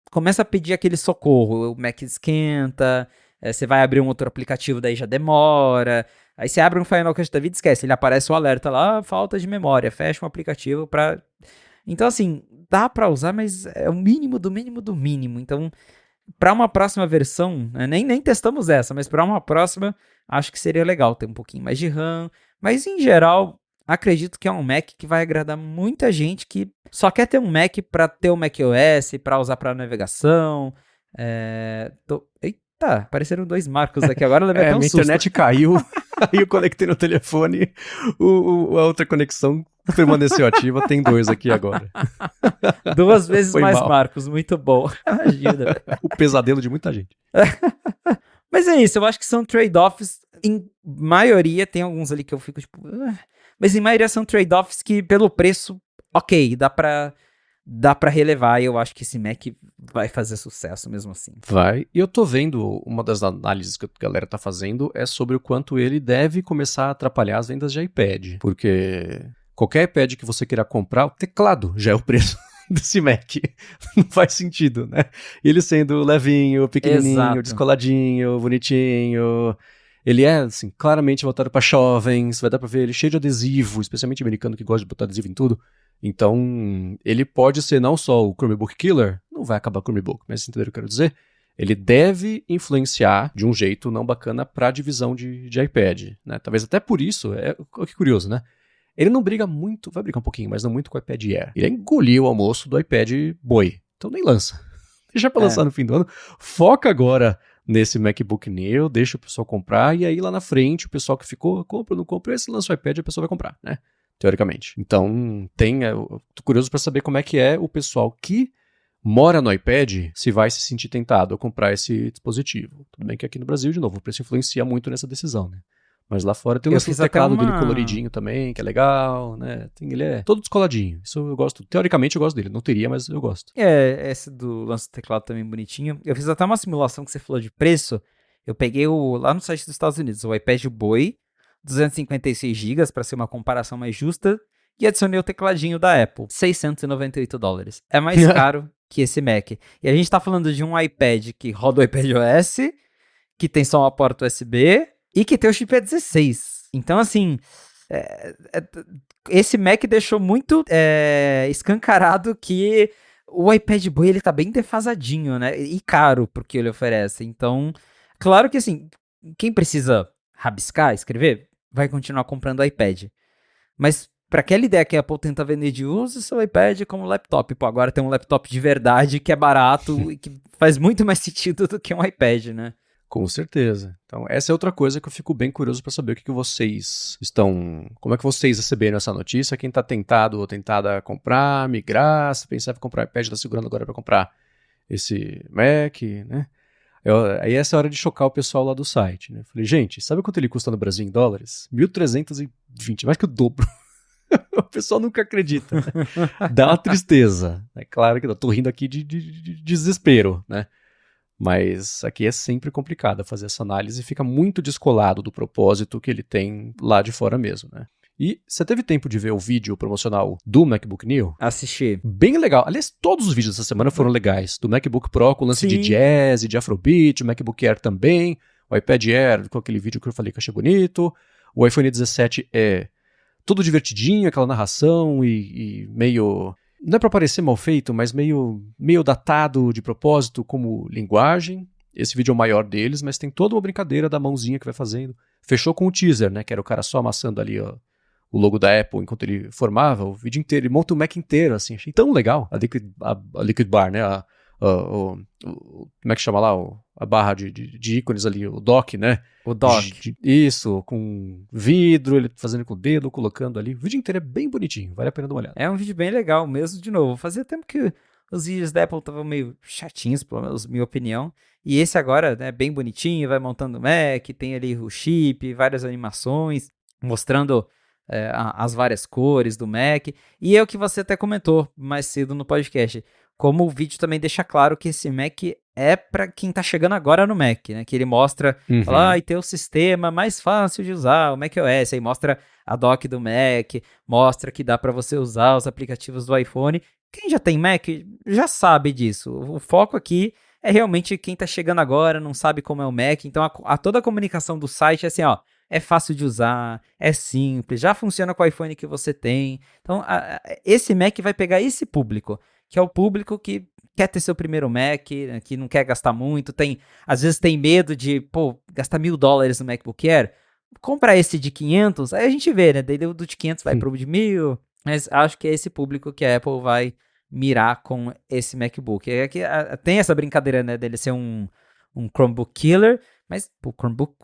começa a pedir aquele socorro, o Mac esquenta, você vai abrir um outro aplicativo, daí já demora. Aí você abre um Final Cut da vida e esquece, ele aparece o alerta lá, falta de memória, fecha um aplicativo pra... Então assim, dá pra usar, mas é o mínimo do mínimo do mínimo. Então, pra uma próxima versão, né, nem testamos essa, mas pra uma próxima, acho que seria legal ter um pouquinho mais de RAM. Mas em geral, acredito que é um Mac que vai agradar muita gente que só quer ter um Mac pra ter o macOS, pra usar pra navegação. Eita, apareceram 2 marcos aqui agora, eu levei até um minha susto. internet caiu, aí eu conectei no telefone, a outra conexão permaneceu ativa, tem 2 aqui agora. 2 vezes Foi mais mal. marcos, muito bom. Imagina. O pesadelo de muita gente. Mas é isso, eu acho que são trade-offs, em maioria, tem alguns ali que eu fico tipo... Mas em maioria são trade-offs que pelo preço, ok, dá pra relevar, e eu acho que esse Mac vai fazer sucesso mesmo assim. Vai. E eu tô vendo, uma das análises que a galera tá fazendo é sobre o quanto ele deve começar a atrapalhar as vendas de iPad. Porque qualquer iPad que você queira comprar, o teclado já é o preço desse Mac. Não faz sentido, né? Ele sendo levinho, pequenininho, Exato. descoladinho, bonitinho... Ele é, assim, claramente voltado para jovens, vai dar pra ver ele cheio de adesivo, especialmente americano que gosta de botar adesivo em tudo. Então, ele pode ser não só o Chromebook Killer, não vai acabar o Chromebook, mas você entendeu o que eu quero dizer? ele deve influenciar de um jeito não bacana para a divisão de iPad, né? Talvez até por isso, que curioso, né? Ele não briga muito, vai brigar um pouquinho, mas não muito com o iPad Air. Ele engoliu o almoço do iPad Boi, então nem lança. Deixa para lançar no fim do ano. Foca agora nesse MacBook Neo, deixa o pessoal comprar, e aí lá na frente o pessoal que ficou, compra ou não compra, esse lança o iPad a pessoa vai comprar, né? Teoricamente. Então, tô curioso para saber como é que é o pessoal que mora no iPad, se vai se sentir tentado a comprar esse dispositivo. Tudo bem que aqui no Brasil, de novo, o preço influencia muito nessa decisão, né? Mas lá fora tem o teclado dele coloridinho também, que é legal, né? Ele é todo descoladinho. Isso eu gosto. Teoricamente eu gosto dele. Não teria, mas eu gosto. Esse do lance do teclado também bonitinho. Eu fiz até uma simulação que você falou de preço. Eu peguei lá no site dos Estados Unidos, o iPad Boi, 256 GB, para ser uma comparação mais justa, e adicionei o tecladinho da Apple, $698. É mais caro que esse Mac. E a gente tá falando de um iPad que roda o iPadOS, que tem só uma porta USB e que tem o chip A16. Então, assim, esse Mac deixou muito escancarado que o iPad Boi, ele tá bem defasadinho, né? E caro pro que ele oferece. Então, claro que, assim, quem precisa rabiscar, escrever, vai continuar comprando iPad. Mas para aquela ideia que a Apple tenta vender de use seu iPad como laptop. Pô, agora tem um laptop de verdade que é barato e que faz muito mais sentido do que um iPad, né? Com certeza. Então, essa é outra coisa que eu fico bem curioso para saber o que vocês estão... Como é que vocês receberam essa notícia? Quem está tentado ou tentada a comprar, migrar, se pensava em comprar iPad, está segurando agora para comprar esse Mac, né? Aí essa é a hora de chocar o pessoal lá do site, né? Falei, gente, sabe quanto ele custa no Brasil em dólares? 1.320, mais que o dobro. O pessoal nunca acredita, né? Dá uma tristeza. É claro que eu tô rindo aqui de desespero, né? Mas aqui é sempre complicado fazer essa análise e fica muito descolado do propósito que ele tem lá de fora mesmo, né? E você teve tempo de ver o vídeo promocional do MacBook Neo? Assisti. Bem legal. Aliás, todos os vídeos dessa semana foram legais. Do MacBook Pro com lance de jazz, de Afrobeat, o MacBook Air também, o iPad Air com aquele vídeo que eu falei que eu achei bonito, o iPhone 17 é tudo divertidinho, aquela narração e meio... Não é pra parecer mal feito, mas meio datado de propósito como linguagem. Esse vídeo é o maior deles, mas tem toda uma brincadeira da mãozinha que vai fazendo. Fechou com o teaser, né? Que era o cara só amassando ali ó, o logo da Apple enquanto ele formava o vídeo inteiro. Ele monta o Mac inteiro, assim. Achei tão legal. A Liquid Bar, né? Como é que chama lá? A barra de ícones ali, o dock, né? O dock. Isso, com vidro, ele fazendo com o dedo, colocando ali. O vídeo inteiro é bem bonitinho, vale a pena dar uma olhada. É um vídeo bem legal mesmo, de novo. Fazia tempo que os vídeos da Apple estavam meio chatinhos, pelo menos minha opinião. E esse agora, né, bem bonitinho, vai montando o Mac, tem ali o chip, várias animações, mostrando as várias cores do Mac. E é o que você até comentou mais cedo no podcast. Como o vídeo também deixa claro que esse Mac é para quem tá chegando agora no Mac, né? Que ele mostra, fala, tem o sistema mais fácil de usar, o macOS, aí mostra a dock do Mac, mostra que dá para você usar os aplicativos do iPhone. Quem já tem Mac já sabe disso. O foco aqui é realmente quem tá chegando agora, não sabe como é o Mac, então toda a comunicação do site é assim, ó, é fácil de usar, é simples, já funciona com o iPhone que você tem. Então, esse Mac vai pegar esse público, que é o público que quer ter seu primeiro Mac, que não quer gastar muito, às vezes tem medo de, gastar $1.000 no MacBook Air. Compra esse de 500, aí a gente vê, né? Daí do de 500 vai pro de 1.000, mas acho que é esse público que a Apple vai mirar com esse MacBook. Tem essa brincadeira, né, dele ser um Chromebook killer, mas o Chromebook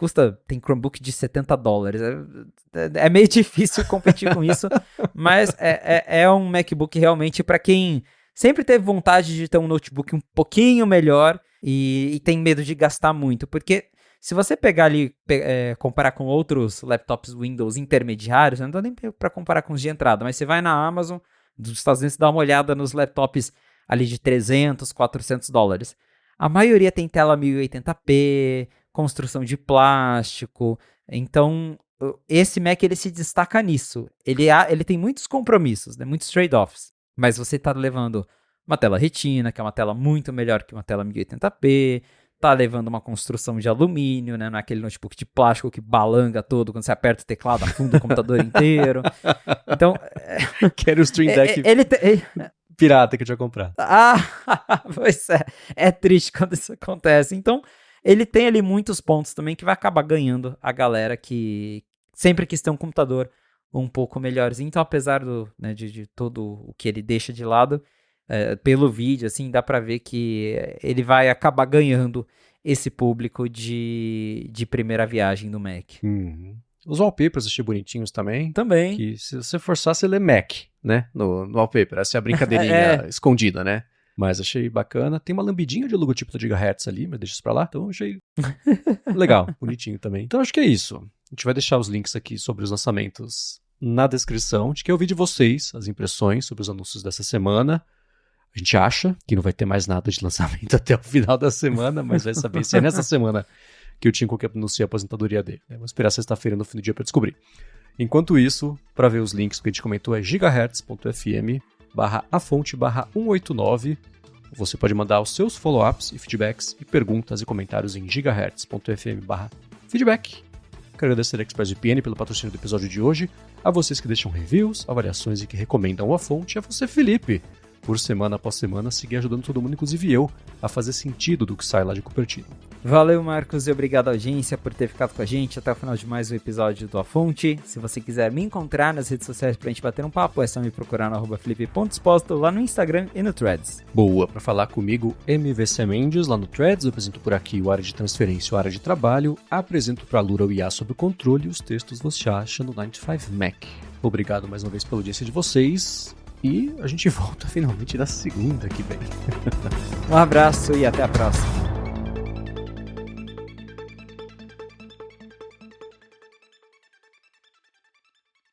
tem Chromebook de $70. É meio difícil competir com isso, mas é um MacBook realmente para quem sempre teve vontade de ter um notebook um pouquinho melhor e tem medo de gastar muito, porque se você pegar ali, comparar com outros laptops Windows intermediários, não dá nem para comparar com os de entrada, mas você vai na Amazon dos Estados Unidos e dá uma olhada nos laptops ali de $300, $400. A maioria tem tela 1080p, construção de plástico, então esse Mac ele se destaca nisso. Ele tem muitos compromissos, né, muitos trade-offs. Mas você está levando uma tela retina, que é uma tela muito melhor que uma tela 1080p, tá levando uma construção de alumínio, né, naquele notebook de plástico que balanga todo, quando você aperta o teclado, afunda o computador inteiro. Então... Quero o Stream Deck pirata que eu tinha comprado. Pois é. É triste quando isso acontece. Então, ele tem ali muitos pontos também que vai acabar ganhando a galera que sempre quis ter um computador um pouco melhorzinho. Então, apesar de todo o que ele deixa de lado, pelo vídeo, assim, dá pra ver que ele vai acabar ganhando esse público de primeira viagem do Mac. Uhum. Os wallpapers achei bonitinhos também. Também. Que se você forçar, você lê Mac, né? No wallpaper. Essa é a brincadeirinha escondida, né? Mas achei bacana. Tem uma lambidinha de logotipo da Gigahertz ali, mas deixa isso pra lá. Então achei legal, bonitinho também. Então acho que é isso. A gente vai deixar os links aqui sobre os lançamentos na descrição. De que eu ouvi de vocês as impressões sobre os anúncios dessa semana. A gente acha que não vai ter mais nada de lançamento até o final da semana, mas vai saber se é nessa semana que o Tim Cook anuncia a aposentadoria dele. Vamos esperar sexta-feira no fim do dia para descobrir. Enquanto isso, para ver os links que a gente comentou é gigahertz.fm/afonte/189. Você pode mandar os seus follow-ups e feedbacks e perguntas e comentários em gigahertz.fm/feedback. Quero agradecer a ExpressVPN pelo patrocínio do episódio de hoje, a vocês que deixam reviews, avaliações e que recomendam a fonte, e a você, Felipe, por semana após semana, seguir ajudando todo mundo, inclusive eu, a fazer sentido do que sai lá de Cupertino. Valeu, Marcos, e obrigado à audiência por ter ficado com a gente até o final de mais um episódio do A Fonte. Se você quiser me encontrar nas redes sociais pra gente bater um papo, é só me procurar no @felipe.exposto lá no Instagram e no Threads. Boa, pra falar comigo, MVC Mendes, lá no Threads, eu apresento por aqui o Área de Transferência e o Área de Trabalho, apresento pra Lura o IA sob o controle e os textos você acha no 95 Mac. Obrigado mais uma vez pela audiência de vocês. E a gente volta finalmente na segunda que vem. Um abraço e até a próxima.